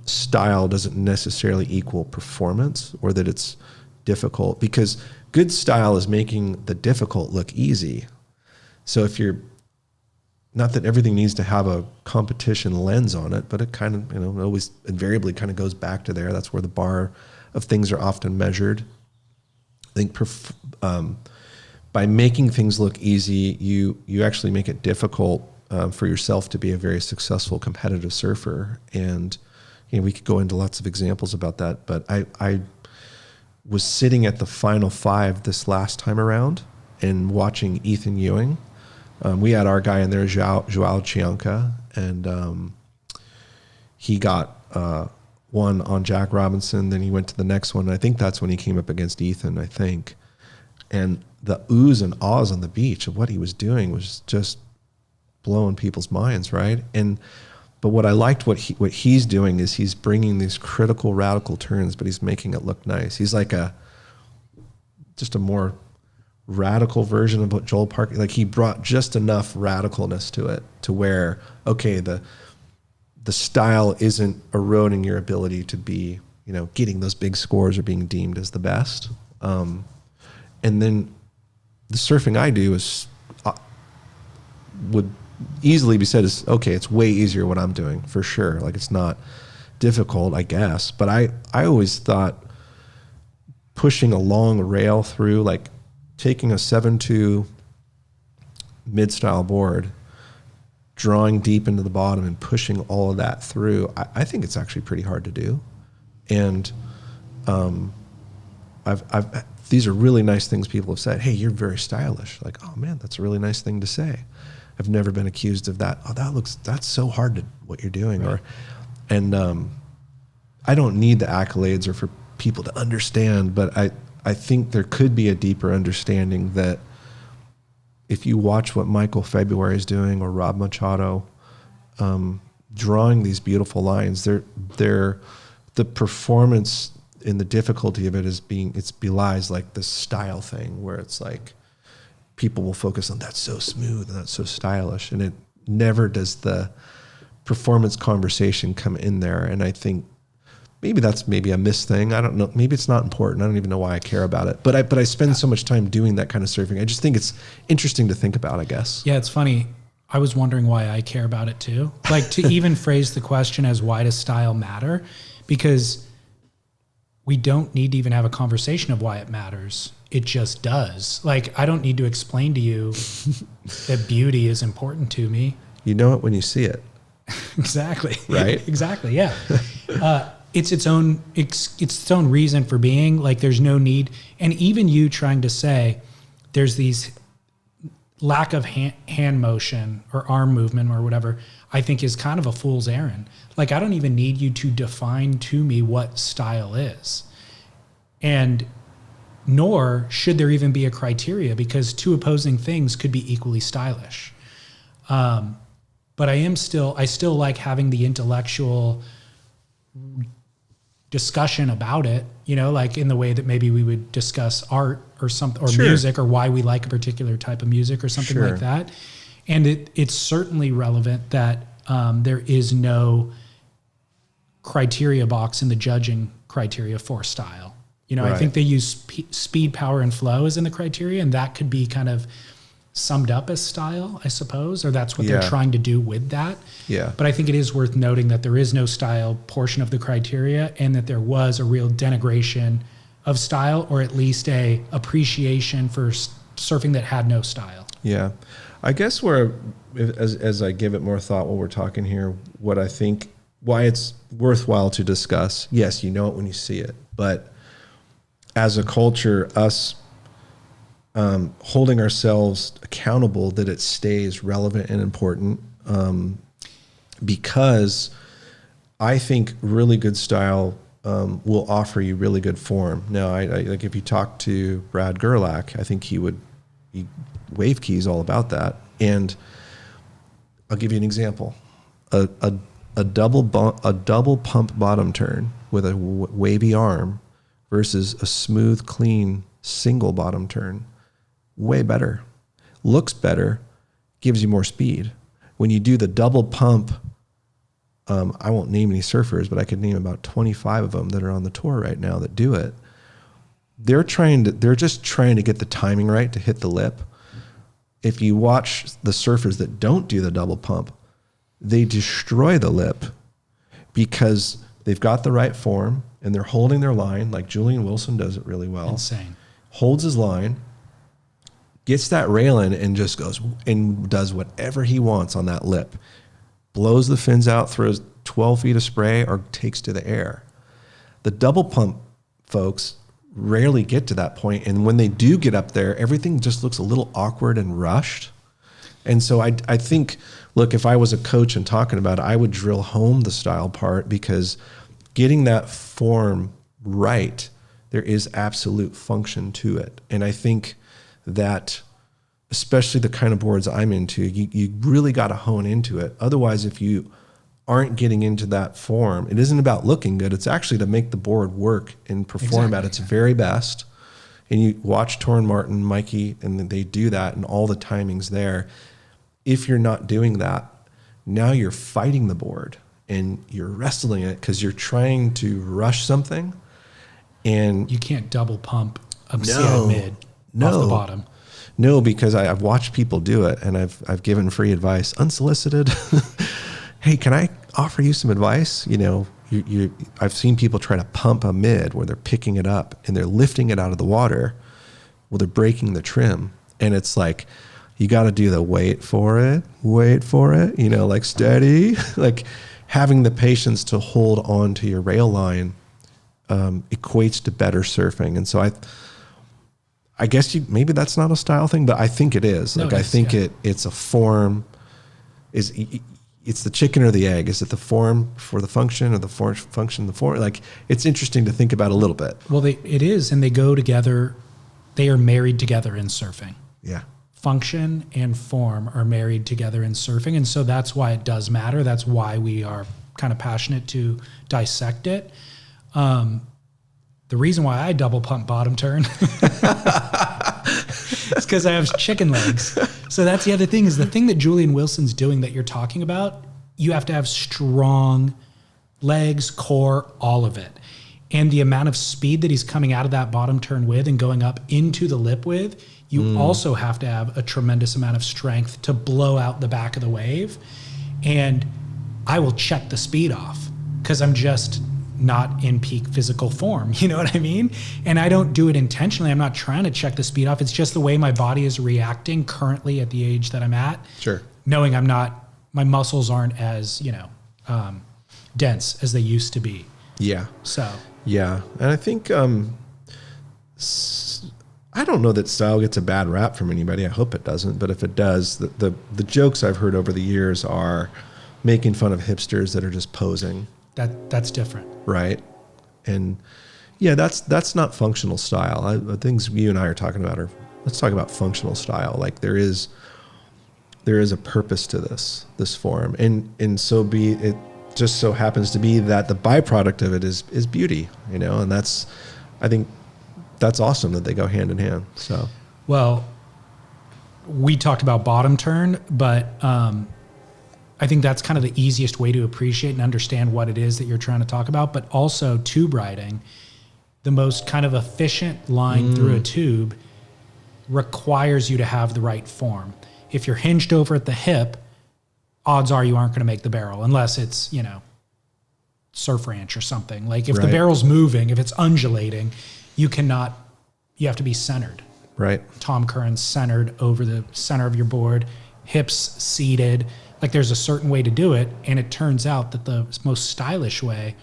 style doesn't necessarily equal performance, or that it's difficult, because good style is making the difficult look easy. So if you're, not that everything needs to have a competition lens on it, but it kind of, it always invariably kind of goes back to there. That's where the bar of things are often measured. I think by making things look easy, you actually make it difficult for yourself to be a very successful competitive surfer. And we could go into lots of examples about that, but I was sitting at the final 5 this last time around and watching Ethan Ewing. We had our guy in there, Joao Chianca, and he got one on Jack Robinson. Then he went to the next one. And I think that's when he came up against Ethan, I think. And the oohs and ahs on the beach of what he was doing was just blowing people's minds, right? But what I liked what he's doing is he's bringing these critical, radical turns, but he's making it look nice. He's like just a more radical version of what Joel Parker, like, he brought just enough radicalness to it to where, okay, the style isn't eroding your ability to be, getting those big scores or being deemed as the best. And then the surfing I do would easily be said as, okay, it's way easier what I'm doing, for sure. Like, it's not difficult, I guess. But I always thought pushing a long rail through, like taking a 7.2 mid-style board, drawing deep into the bottom and pushing all of that through, I think it's actually pretty hard to do. And these are really nice things people have said. Hey, you're very stylish. Like, oh man, that's a really nice thing to say. I've never been accused of that. Oh, that's so hard to what you're doing. Right. I don't need the accolades or for people to understand, but I think there could be a deeper understanding that if you watch what Michael February is doing, or Rob Machado, drawing these beautiful lines, the performance and the difficulty of it it belies like this style thing where it's like people will focus on that's so smooth and that's so stylish, and it never does the performance conversation come in there. And I think maybe that's a missed thing. I don't know. Maybe it's not important. I don't even know why I care about it. But I spend so much time doing that kind of surfing. I just think it's interesting to think about, I guess. Yeah, it's funny. I was wondering why I care about it too. Like, to even phrase the question as why does style matter? Because we don't need to even have a conversation of why it matters. It just does. Like, I don't need to explain to you that beauty is important to me. You know it when you see it. Exactly. Right? Exactly. Yeah. It's its own reason for being. Like, there's no need. And even you trying to say there's these lack of hand motion or arm movement or whatever, I think is kind of a fool's errand. Like, I don't even need you to define to me what style is. And nor should there even be a criteria, because two opposing things could be equally stylish. But I still like having the intellectual discussion about it, like in the way that maybe we would discuss art or something, or Sure. music, or why we like a particular type of music or something Sure. like that. And it's certainly relevant that there is no criteria box in the judging criteria for style. You know, I think they use speed, power, and flow as in the criteria, and that could be kind of summed up as style, I suppose, or that's what they're trying to do with that. Yeah. But I think it is worth noting that there is no style portion of the criteria, and that there was a real denigration of style, or at least a appreciation for surfing that had no style. Yeah. I guess as I give it more thought while we're talking here, what I think, why it's worthwhile to discuss, yes, you know it when you see it, but as a culture, us holding ourselves accountable that it stays relevant and important, because I think really good style will offer you really good form. Now, I like if you talk to Brad Gerlach, I think he Wave Key is all about that. And I'll give you an example: a double pump bottom turn with a wavy arm versus a smooth, clean single bottom turn. Way better, looks better, gives you more speed. When you do the double pump, I won't name any surfers, but I could name about 25 of them that are on the tour right now that do it. They're just trying to get the timing right to hit the lip. If you watch the surfers that don't do the double pump, they destroy the lip because they've got the right form and they're holding their line, like Julian Wilson does it really well. Insane. Holds his line, gets that rail in, and just goes and does whatever he wants on that lip. Blows the fins out, throws 12 feet of spray, or takes to the air. The double pump folks rarely get to that point, and when they do get up there, everything just looks a little awkward and rushed. And so I think, look, if I was a coach and talking about it, I would drill home the style part, because getting that form right, there is absolute function to it. And I think that especially the kind of boards I'm into, you really got to hone into it. Otherwise, if you aren't getting into that form, it isn't about looking good. It's actually to make the board work and perform at its very best. And you watch Torren, Martin, Mikey, and they do that, and all the timing's there. If you're not doing that, now you're fighting the board and you're wrestling it because you're trying to rush something. And you can't double pump a mid off the bottom. No, because I've watched people do it, and I've given free advice, unsolicited. Hey, can I offer you some advice? You know, I've seen people try to pump a mid where they're picking it up and they're lifting it out of the water. Well, they're breaking the trim, and it's like you got to do the wait for it, you know, like steady, like having the patience to hold on to your rail line equates to better surfing. And so I guess maybe that's not a style thing, but I think it is. Like, I think it's a form. It's the chicken or the egg. Is it the form for the function, or the function the form? Like, it's interesting to think about a little bit. Well, it is, and they go together. They are married together in surfing. Yeah. Function and form are married together in surfing, and so that's why it does matter. That's why we are kind of passionate to dissect it. The reason why I double pump bottom turn is because I have chicken legs. So that's the other thing, is the thing that Julian Wilson's doing that you're talking about, you have to have strong legs, core, all of it. And the amount of speed that he's coming out of that bottom turn with and going up into the lip with, you also have to have a tremendous amount of strength to blow out the back of the wave. And I will check the speed off because I'm just not in peak physical form. You know what I mean? And I don't do it intentionally. I'm not trying to check the speed off. It's just the way my body is reacting currently at the age that I'm at. Sure. Knowing my muscles aren't as, dense as they used to be. Yeah. So. Yeah. And I think, I don't know that style gets a bad rap from anybody. I hope it doesn't. But if it does, the jokes I've heard over the years are making fun of hipsters that are just posing. That's different. Right. And yeah, that's not functional style. The things you and I are talking about let's talk about functional style. Like there is a purpose to this form. And so it just so happens to be that the byproduct of it is beauty, you know, and I think that's awesome that they go hand in hand. So, well, we talked about bottom turn, but, I think that's kind of the easiest way to appreciate and understand what it is that you're trying to talk about. But also tube riding, the most kind of efficient line through a tube requires you to have the right form. If you're hinged over at the hip, odds are you aren't going to make the barrel unless it's, surf ranch or something. Like if the barrel's moving, if it's undulating, you have to be centered. Right. Tom Curren's centered over the center of your board, hips seated. Like there's a certain way to do it. And it turns out that the most stylish way,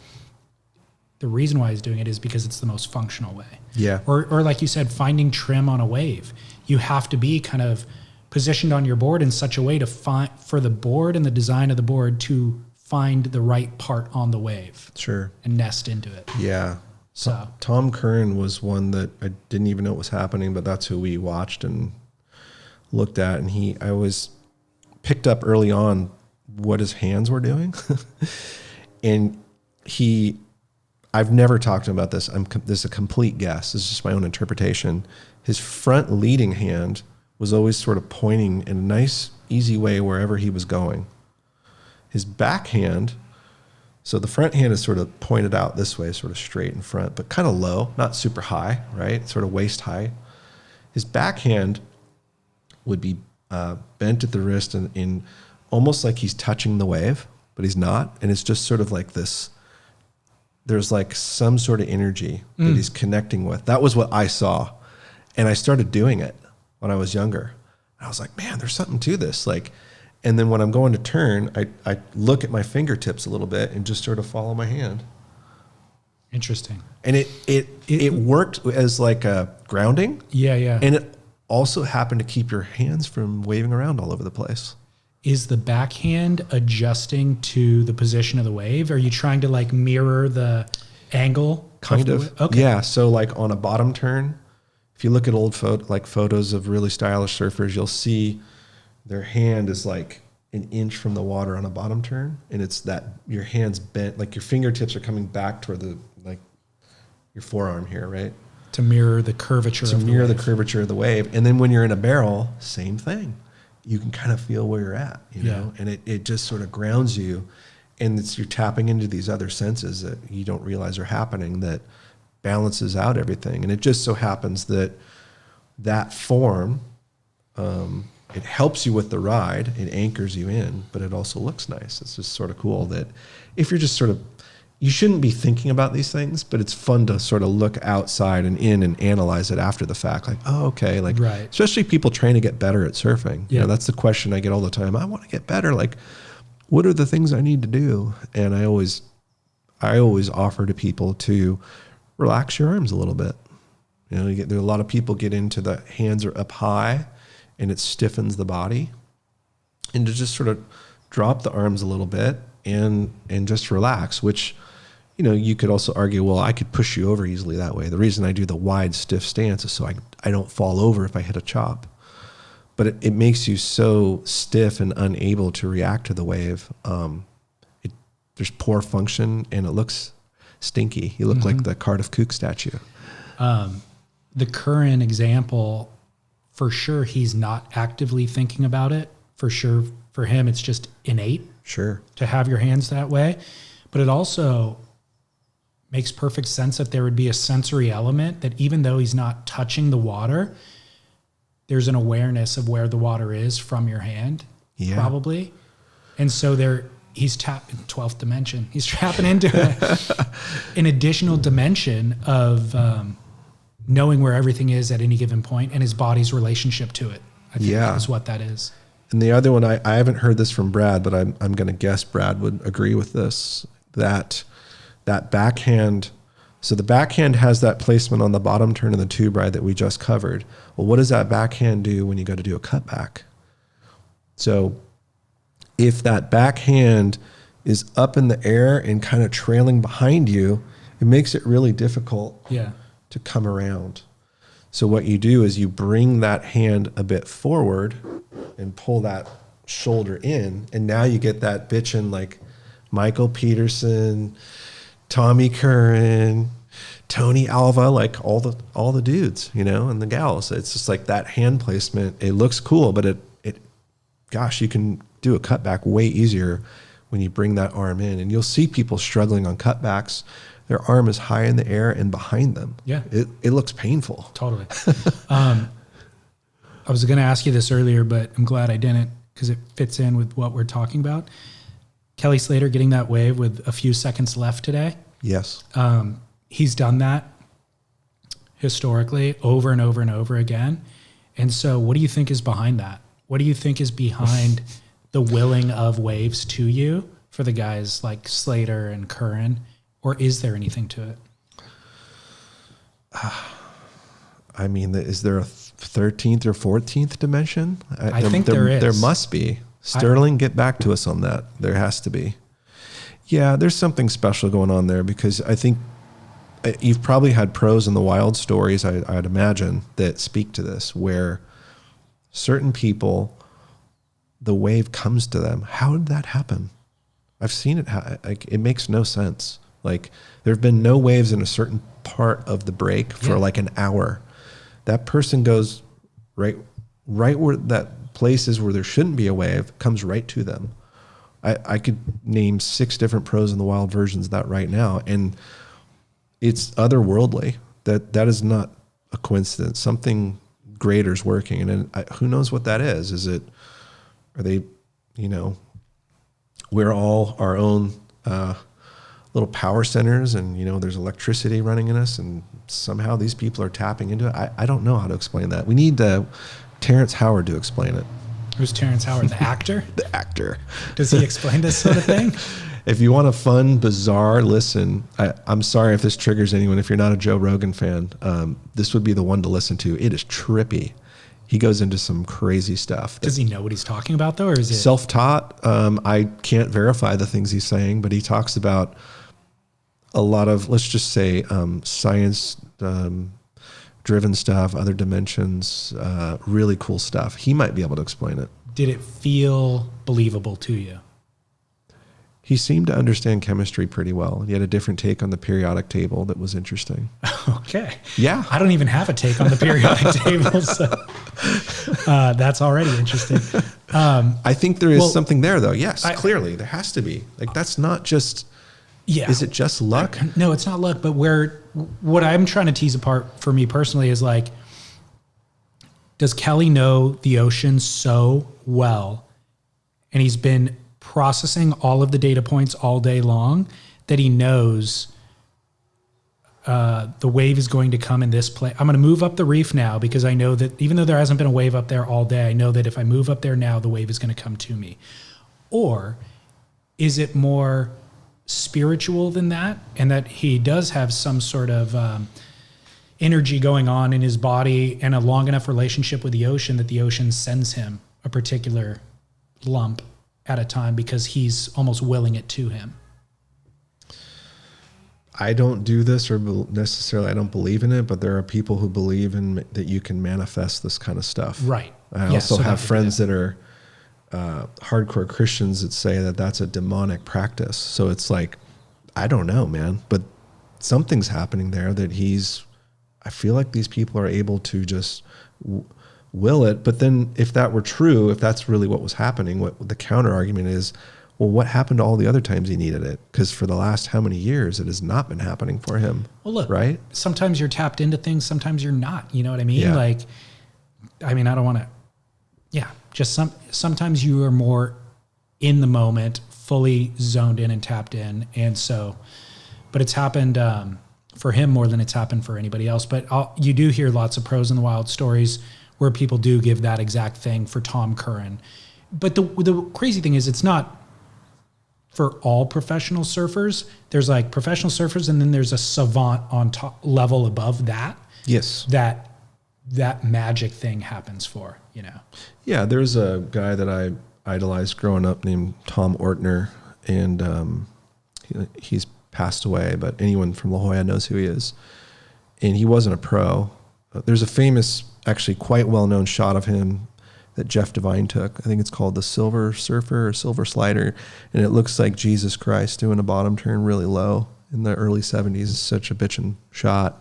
the reason why he's doing it is because it's the most functional way. Yeah. Or like you said, finding trim on a wave. You have to be kind of positioned on your board in such a way to find for the board and the design of the board to find the right part on the wave. Sure. And nest into it. Yeah. So Tom Curren was one that I didn't even know what was happening, but that's who we watched and looked at. And I always picked up early on what his hands were doing. And I've never talked to him about this. This is a complete guess. This is just my own interpretation. His front leading hand was always sort of pointing in a nice, easy way wherever he was going. His back hand, so the front hand is sort of pointed out this way, sort of straight in front, but kind of low, not super high, right? Sort of waist high. His back hand would be bent at the wrist and in almost like he's touching the wave, but he's not. And it's just sort of like this. There's like some sort of energy that he's connecting with. That was what I saw. And I started doing it when I was younger. I was like, man, there's something to this. And then when I'm going to turn, I look at my fingertips a little bit and just sort of follow my hand. Interesting. And it worked as like a grounding. Yeah, yeah. And it also happened to keep your hands from waving around all over the place. Is the backhand adjusting to the position of the wave? Are you trying to like mirror the angle? Kind of. Okay. Yeah. So like on a bottom turn, if you look at old photos of really stylish surfers, you'll see their hand is like an inch from the water on a bottom turn. And it's that your hand's bent, like your fingertips are coming back toward your forearm here, right? To mirror the curvature to of the mirror wave. the curvature of the wave. And then when you're in a barrel, same thing. You can kind of feel where you're at, you know, and it just sort of grounds you. And you're tapping into these other senses that you don't realize are happening that balances out everything. And it just so happens that form, it helps you with the ride, it anchors you in, but it also looks nice. It's just sort of cool that if you're just sort of, you shouldn't be thinking about these things, but it's fun to sort of look outside and in and analyze it after the fact. Like, oh, okay. Like, right. Especially people trying to get better at surfing. You know, that's the question I get all the time. I want to get better. Like, what are the things I need to do? And I always offer to people to relax your arms a little bit. You know, there are a lot of people get into the hands are up high and it stiffens the body. And to just sort of drop the arms a little bit and just relax, which, you know, you could also argue, well, I could push you over easily that way. The reason I do the wide, stiff stance is so I don't fall over if I hit a chop. But it makes you so stiff and unable to react to the wave. There's poor function and it looks stinky. You look like the Cardiff Kook statue. The current example, for sure, he's not actively thinking about it. For sure, for him, it's just innate. Sure. To have your hands that way. But it also makes perfect sense that there would be a sensory element that even though he's not touching the water, there's an awareness of where the water is from your hand, probably. And so he's tapping 12th dimension. He's tapping into an additional dimension of knowing where everything is at any given point and his body's relationship to it. I think is what that is. And the other one, I haven't heard this from Brad, but I'm going to guess Brad would agree with this, that backhand, so the backhand has that placement on the bottom turn of the tube ride that we just covered. Well, what does that backhand do when you go to do a cutback? So if that backhand is up in the air and kind of trailing behind you, it makes it really difficult to come around. So what you do is you bring that hand a bit forward and pull that shoulder in, and now you get that bitchin' like Michael Peterson, Tommy Curren, Tony Alva, like all the dudes, you know, and the gals. It's just like that hand placement. It looks cool, but gosh, you can do a cutback way easier when you bring that arm in. And you'll see people struggling on cutbacks. their arm is high in the air and behind them. Yeah. It looks painful. Totally. I was going to ask you this earlier, but I'm glad I didn't because it fits in with what we're talking about. Kelly Slater getting that wave with a few seconds left today. Yes. He's done that historically over and over and over again. And so what do you think is behind that? What do you think is behind the willing of waves to you for the guys like Slater and Curran? Or is there anything to it? I mean, is there a 13th or 14th dimension? I think there is. There must be. Sterling, get back to us on that. There has to be. Yeah, there's something special going on there because I think you've probably had pros in the wild stories, I'd imagine, that speak to this, where certain people, the wave comes to them. How did that happen? I've seen it. Like, it makes no sense. Like, there have been no waves in a certain part of the break for like an hour. That person goes right where that place is where there shouldn't be a wave, comes right to them. I could name 6 different pros in the wild versions of that right now, and it's otherworldly. That is not a coincidence. Something greater is working, and who knows what that is? Are they, we're all our own little power centers, and there's electricity running in us, and somehow these people are tapping into it. I don't know how to explain that. We need Terrence Howard to explain it. Who's Terrence Howard, the actor? The actor. Does he explain this sort of thing? If you want a fun, bizarre listen, I'm sorry if this triggers anyone. If you're not a Joe Rogan fan, this would be the one to listen to. It is trippy. He goes into some crazy stuff. Does he know what he's talking about, though, or is it self-taught? I can't verify the things he's saying, but he talks about a lot of, let's just say, science driven stuff, other dimensions, really cool stuff. He might be able to explain it. Did it feel believable to you? He seemed to understand chemistry pretty well. He had a different take on the periodic table that was interesting. Okay. Yeah. I don't even have a take on the periodic table, so that's already interesting. I think there is something there, though. Yes, clearly. There has to be. Like, that's not just... Yeah. Is it just luck? No, it's not luck. But what I'm trying to tease apart for me personally is like, does Kelly know the ocean so well, and he's been processing all of the data points all day long, that he knows the wave is going to come in this place? I'm going to move up the reef now because I know that even though there hasn't been a wave up there all day, I know that if I move up there now, the wave is going to come to me. Or is it more spiritual than that, and that he does have some sort of energy going on in his body and a long enough relationship with the ocean that the ocean sends him a particular lump at a time because he's almost willing it to him? I don't do this, or necessarily I don't believe in it, but there are people who believe in that you can manifest this kind of stuff. Right. I also have friends that are hardcore Christians that say that that's a demonic practice. So it's like, I don't know, man, but something's happening there that I feel like these people are able to just will it. But then if that were true, if that's really what was happening, what the counter argument is, well, what happened to all the other times he needed it? Because for the last how many years, it has not been happening for him. Well, look, right? Sometimes you're tapped into things, sometimes you're not. You know what I mean? Yeah. Like, I mean, I don't want to, just sometimes you are more in the moment, fully zoned in and tapped in. And so, but it's happened for him more than it's happened for anybody else. But you do hear lots of pros in the wild stories where people do give that exact thing for Tom Curran. But the crazy thing is, it's not for all professional surfers. There's like professional surfers, and then there's a savant on top level above that. Yes. That magic thing happens for, Yeah, there's a guy that I idolized growing up named Tom Ortner, and he's passed away, but anyone from La Jolla knows who he is. And he wasn't a pro. There's a famous, actually quite well-known shot of him that Jeff Devine took. I think it's called the Silver Surfer or Silver Slider, and it looks like Jesus Christ doing a bottom turn really low in the early 70s. It's such a bitchin' shot.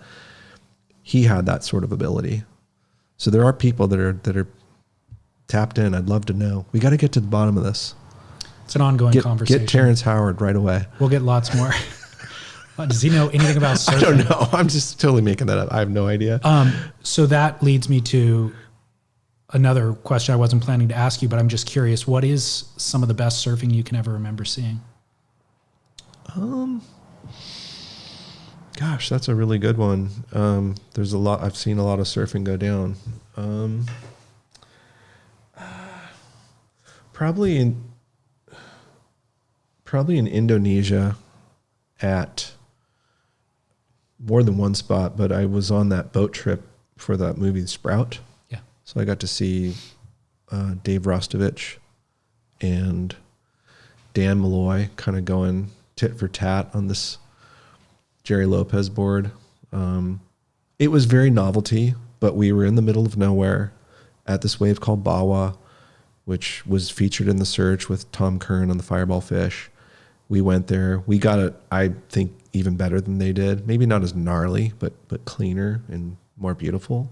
He had that sort of ability. So there are people that are tapped in. I'd love to know. We got to get to the bottom of this. It's an ongoing conversation. Get Terrence Howard right away. We'll get lots more. Does he know anything about surfing? I don't know. I'm just totally making that up. I have no idea. So that leads me to another question I wasn't planning to ask you, but I'm just curious. What is some of the best surfing you can ever remember seeing? Gosh, that's a really good one. There's a lot. I've seen a lot of surfing go down. Probably in Indonesia at more than one spot, but I was on that boat trip for that movie Sprout. Yeah. So I got to see Dave Rostovich and Dan Malloy kind of going tit for tat on this Jerry Lopez board. It was very novelty, but we were in the middle of nowhere at this wave called Bawa, which was featured in The Search with Tom Kern on the Fireball Fish. We went there. We got it, I think, even better than they did. Maybe not as gnarly, but cleaner and more beautiful.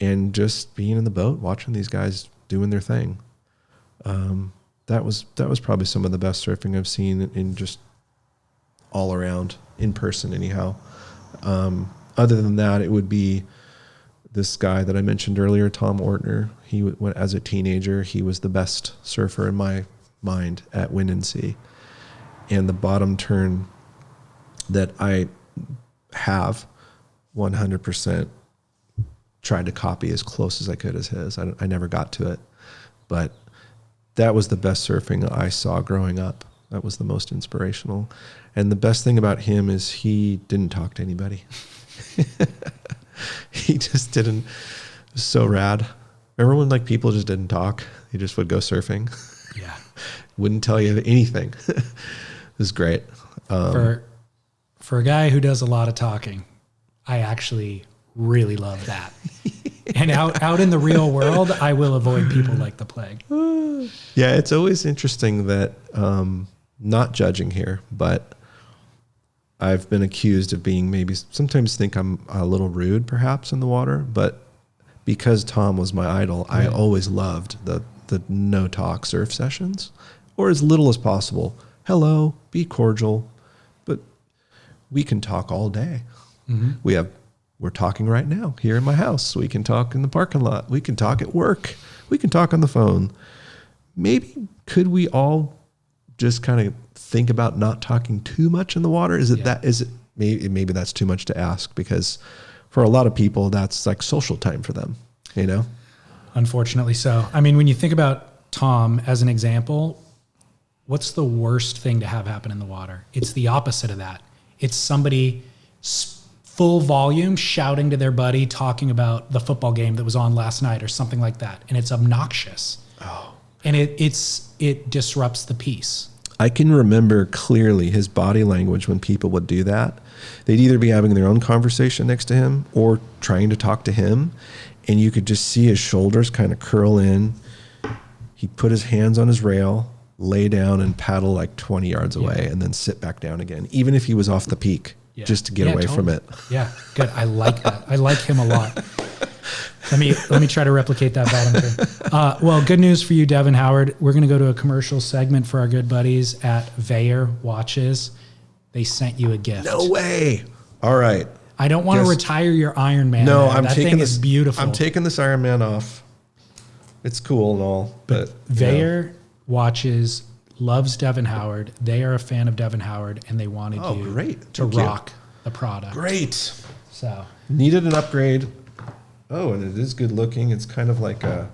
And just being in the boat, watching these guys doing their thing. That was probably some of the best surfing I've seen in just all around, in person anyhow. Other than that, it would be this guy that I mentioned earlier, Tom Ortner. He went as a teenager. He was the best surfer in my mind at Wind and Sea. And the bottom turn that I have 100% tried to copy as close as I could as his. I never got to it, but that was the best surfing I saw growing up. That was the most inspirational. And the best thing about him is he didn't talk to anybody. He just didn't. It was so rad. Remember when like people just didn't talk? They just would go surfing. Yeah. Wouldn't tell you anything. It was great. For a guy who does a lot of talking, I actually really love that. And out in the real world, I will avoid people like the plague. Yeah, it's always interesting that, not judging here, but I've been accused of being maybe sometimes think I'm a little rude perhaps in the water, but because Tom was my idol, I always loved the no talk surf sessions, or as little as possible. Hello, be cordial, but we can talk all day. Mm-hmm. We're talking right now here in my house. We can talk in the parking lot. We can talk at work. We can talk on the phone. Maybe could we all just kind of think about not talking too much in the water? Is it maybe that's too much to ask, because for a lot of people that's like social time for them, you know? Unfortunately so. I mean, when you think about Tom as an example, what's the worst thing to have happen in the water? It's the opposite of that. It's somebody full volume shouting to their buddy, talking about the football game that was on last night or something like that. And it's obnoxious. Oh. And it disrupts the peace. I can remember clearly his body language when people would do that. They'd either be having their own conversation next to him or trying to talk to him. And you could just see his shoulders kind of curl in. He'd put his hands on his rail, lay down and paddle like 20 yards away and then sit back down again, even if he was off the peak, just to get away from it. Yeah, good. I like that. I like him a lot. Let me try to replicate that bottom turn. Well, good news for you, Devin Howard. We're going to go to a commercial segment for our good buddies at Veyer Watches. They sent you a gift. No way. All right. I don't want to retire your Iron Man. No, man. That thing is beautiful. I'm taking this Iron Man off. It's cool and all, but Veyer Watches loves Devin Howard. They are a fan of Devin Howard, and they wanted to rock the product. Great. So needed an upgrade. Oh, and it is good looking. It's kind of like a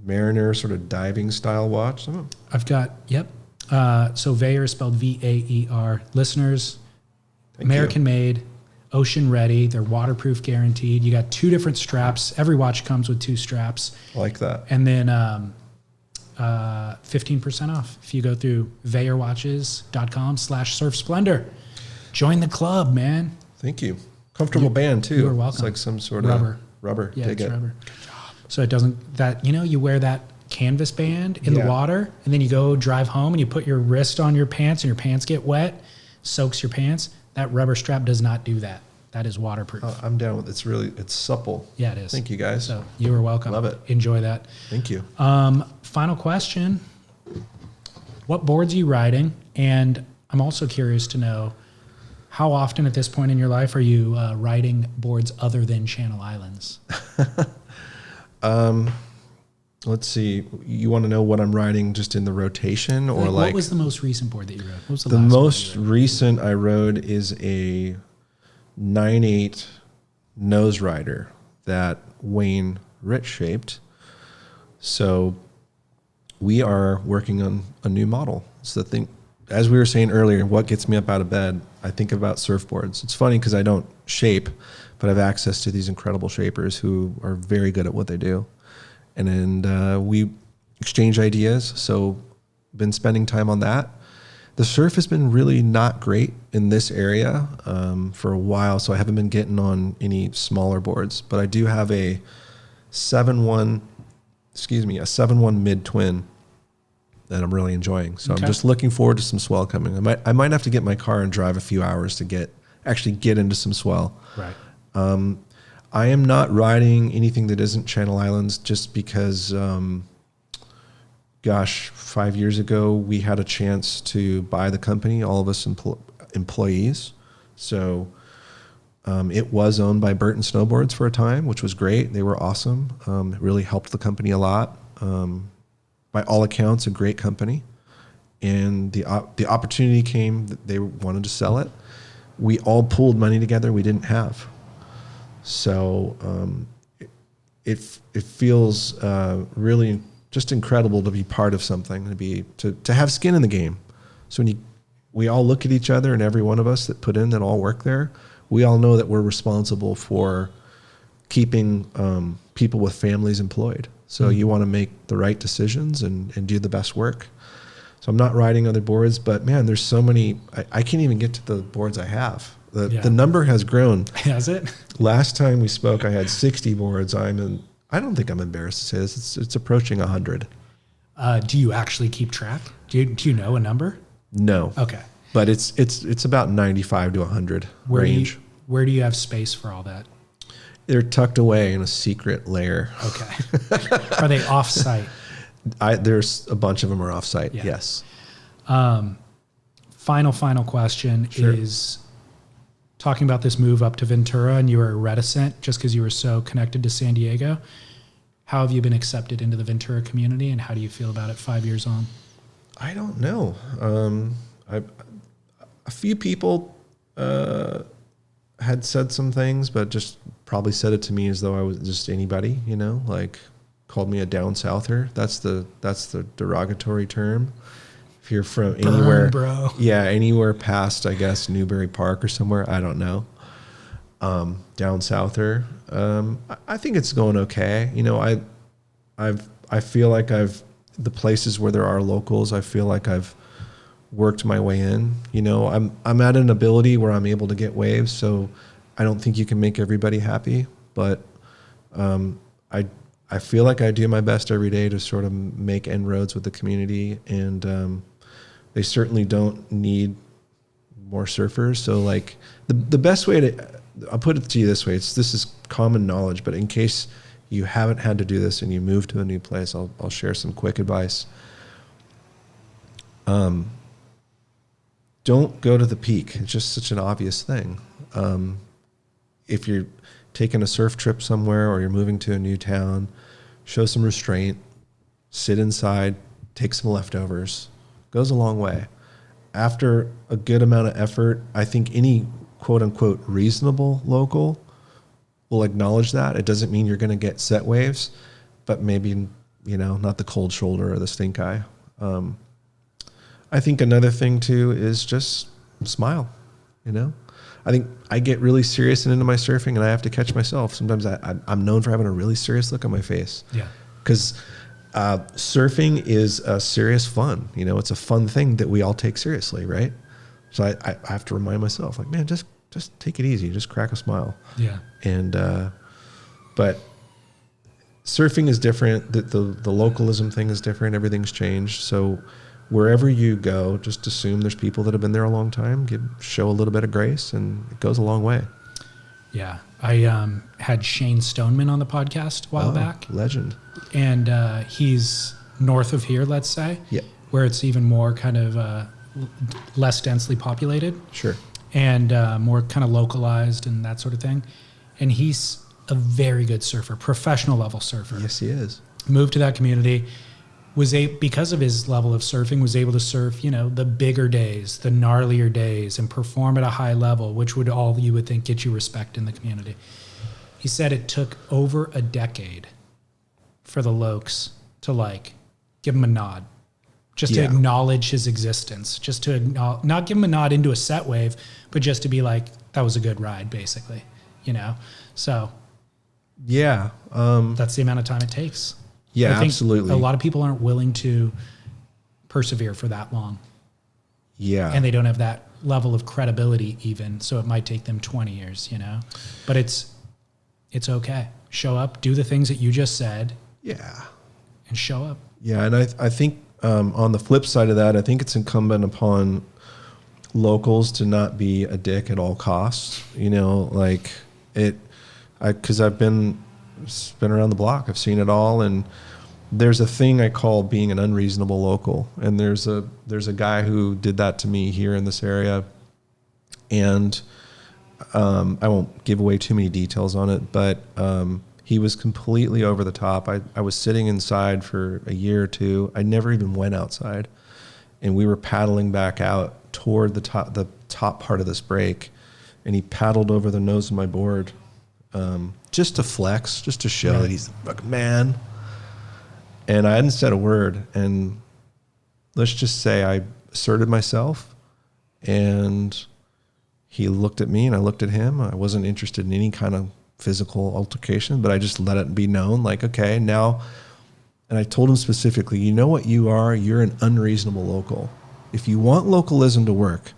Mariner sort of diving style watch. I've got, so Veyer is spelled V-A-E-R. Listeners, American made, ocean ready. They're waterproof guaranteed. You got 2 different straps. Every watch comes with 2 straps. I like that. And then 15% off if you go through VeyerWatches.com/surfsplendor. Join the club, man. Thank you. Comfortable band too. You're welcome. It's like some sort of rubber. Yeah, it's rubber. Good job. So it doesn't you wear that canvas band in the water, and then you go drive home and you put your wrist on your pants and your pants get wet, soaks your pants. That rubber strap does not do that. That is waterproof. I'm down with it. It's supple. Yeah, it is. Thank you guys. So you are welcome. Love it. Enjoy that. Thank you. Final question. What boards are you riding? And I'm also curious to know how often at this point in your life are you riding boards other than Channel Islands? Let's see. You want to know what I'm riding just in the rotation, or like what was the most recent board that you rode? What was the last most board you rode? recent I rode is a 9/8 nose rider that Wayne Rich shaped. So we are working on a new model. It's the thing, as we were saying earlier, what gets me up out of bed, I think about surfboards. It's funny because I don't shape, but I have access to these incredible shapers who are very good at what they do. And we exchange ideas. So been spending time on that. The surf has been really not great in this area for a while, so I haven't been getting on any smaller boards. But I do have a 7-1 mid twin that I'm really enjoying. So I'm just looking forward to some swell coming. I might have to get my car and drive a few hours to actually get into some swell. Right. I am not riding anything that isn't Channel Islands just because, 5 years ago, we had a chance to buy the company, all of us employees. So it was owned by Burton Snowboards for a time, which was great. They were awesome. It really helped the company a lot. By all accounts, a great company. And the opportunity came that they wanted to sell it. We all pooled money together we didn't have. So it feels really just incredible to be part of something, to have skin in the game. So we all look at each other, and every one of us that put in that all work there, we all know that we're responsible for keeping people with families employed. So you want to make the right decisions and do the best work. So I'm not riding other boards, but man, there's so many. I can't even get to the boards I have. The number has grown. Has it? Last time we spoke, I had 60 boards. I don't think I'm embarrassed to say this. It's approaching 100. Do you actually keep track? Do you know a number? No. Okay. But it's about 95 to 100 range. Where do you have space for all that? They're tucked away in a secret lair. Okay. Are they off-site? There's a bunch of them are off-site. Yeah. Yes. Final question is talking about this move up to Ventura, and you were reticent just because you were so connected to San Diego. How have you been accepted into the Ventura community, and how do you feel about it 5 years on? I don't know. A few people had said some things, but just probably said it to me as though I was just anybody, like called me a down souther. That's the derogatory term. If you're from anywhere, bro. Yeah, anywhere past, I guess, Newbury Park or somewhere, I don't know. Down souther. I think it's going okay. I feel like the places where there are locals, I feel like I've worked my way in. I'm at an ability where I'm able to get waves, so I don't think you can make everybody happy, but I feel like I do my best every day to sort of make inroads with the community, and they certainly don't need more surfers. So like the best way I'll put it to you this way, this is common knowledge, but in case you haven't had to do this and you move to a new place, I'll share some quick advice. Don't go to the peak. It's just such an obvious thing. If you're taking a surf trip somewhere or you're moving to a new town, show some restraint, sit inside, take some leftovers. Goes a long way. After a good amount of effort, I think any quote unquote reasonable local will acknowledge that. It doesn't mean you're going to get set waves, but maybe, not the cold shoulder or the stink eye. I think another thing too is just smile, I think I get really serious and into my surfing, and I have to catch myself. Sometimes I'm known for having a really serious look on my face. Yeah. Because surfing is a serious fun. It's a fun thing that we all take seriously, right? So I have to remind myself, like, man, just take it easy. Just crack a smile. Yeah. And but surfing is different. The localism thing is different. Everything's changed. So wherever you go, just assume there's people that have been there a long time. Show a little bit of grace, and it goes a long way. Yeah. I had Shane Stoneman on the podcast a while back. Legend. And he's north of here, let's say. Yeah. Where it's even more kind of less densely populated. Sure. And more kind of localized and that sort of thing. And he's a very good surfer, professional level surfer. Yes, he is. Moved to that community, because of his level of surfing, was able to surf, the bigger days, the gnarlier days, and perform at a high level, which would all you would think get you respect in the community. He said it took over a decade for the Lokes to give him a nod. Just to acknowledge his existence, just to not give him a nod into a set wave, but just to be like, that was a good ride, basically, So, yeah, that's the amount of time it takes. Yeah, I think absolutely. A lot of people aren't willing to persevere for that long. Yeah, and they don't have that level of credibility, even. So it might take them 20 years, But it's okay. Show up, do the things that you just said. Yeah, and show up. Yeah, and I think. On the flip side of that, I think it's incumbent upon locals to not be a dick at all costs. Because I've been around the block. I've seen it all, and there's a thing I call being an unreasonable local. And there's a guy who did that to me here in this area, and I won't give away too many details on it, but. He was completely over the top. I was sitting inside for a year or two. I never even went outside. And we were paddling back out toward the top part of this break. And he paddled over the nose of my board just to flex, just to show that he's the fucking man. And I hadn't said a word. And let's just say I asserted myself. And he looked at me and I looked at him. I wasn't interested in any kind of physical altercation, but I just let it be known, okay, now, and I told him specifically, you know what you are? You're an unreasonable local. If you want localism to work,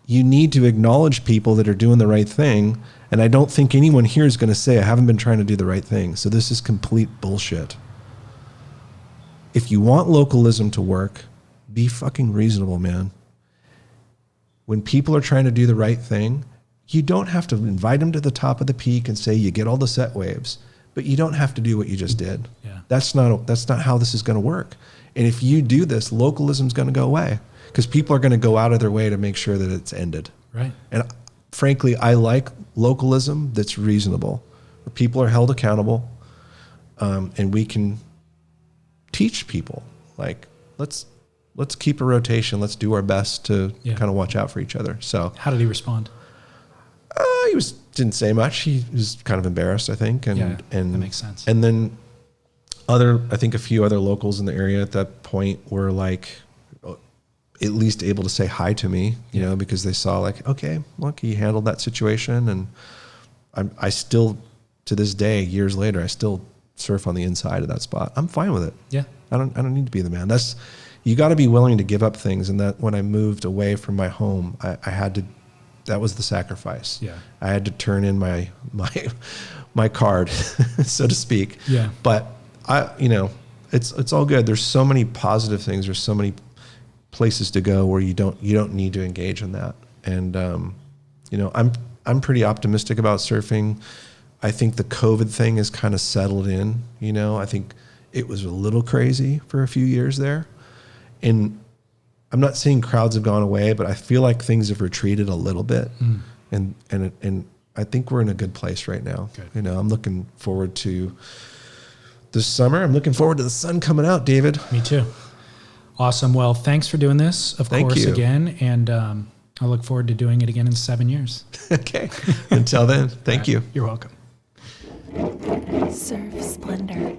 you need to acknowledge people that are doing the right thing, and I don't think anyone here is going to say, I haven't been trying to do the right thing, so this is complete bullshit. If you want localism to work, be fucking reasonable, man. When people are trying to do the right thing, you don't have to invite them to the top of the peak and say you get all the set waves, but you don't have to do what you just did. Yeah. That's not how this is going to work. And if you do this, localism is going to go away because people are going to go out of their way to make sure that it's ended. Right. And frankly, I like localism that's reasonable, where people are held accountable, and we can teach people. Let's keep a rotation. Let's do our best to kind of watch out for each other. So, how did he respond? He didn't say much. He was kind of embarrassed, I think. And that makes sense. And then I think a few other locals in the area at that point were at least able to say hi to me, because they saw okay, look, he handled that situation. And I still, to this day, years later, I still surf on the inside of that spot. I'm fine with it. Yeah. I don't need to be the man. You got to be willing to give up things. And that when I moved away from my home, I had to. That was the sacrifice. Yeah. I had to turn in my card, so to speak. Yeah. But it's all good. There's so many positive things. There's so many places to go where you don't need to engage in that. And I'm pretty optimistic about surfing. I think the COVID thing is kind of settled in. I think it was a little crazy for a few years there, and I'm not saying crowds have gone away, but I feel like things have retreated a little bit, and I think we're in a good place right now. Good. I'm looking forward to this summer. I'm looking forward to the sun coming out, David. Me too. Awesome. Well, thanks for doing this, Thank course, you. Again, and I look forward to doing it again in 7 years. Okay. Until then, thank you. You're welcome. Surf Splendor.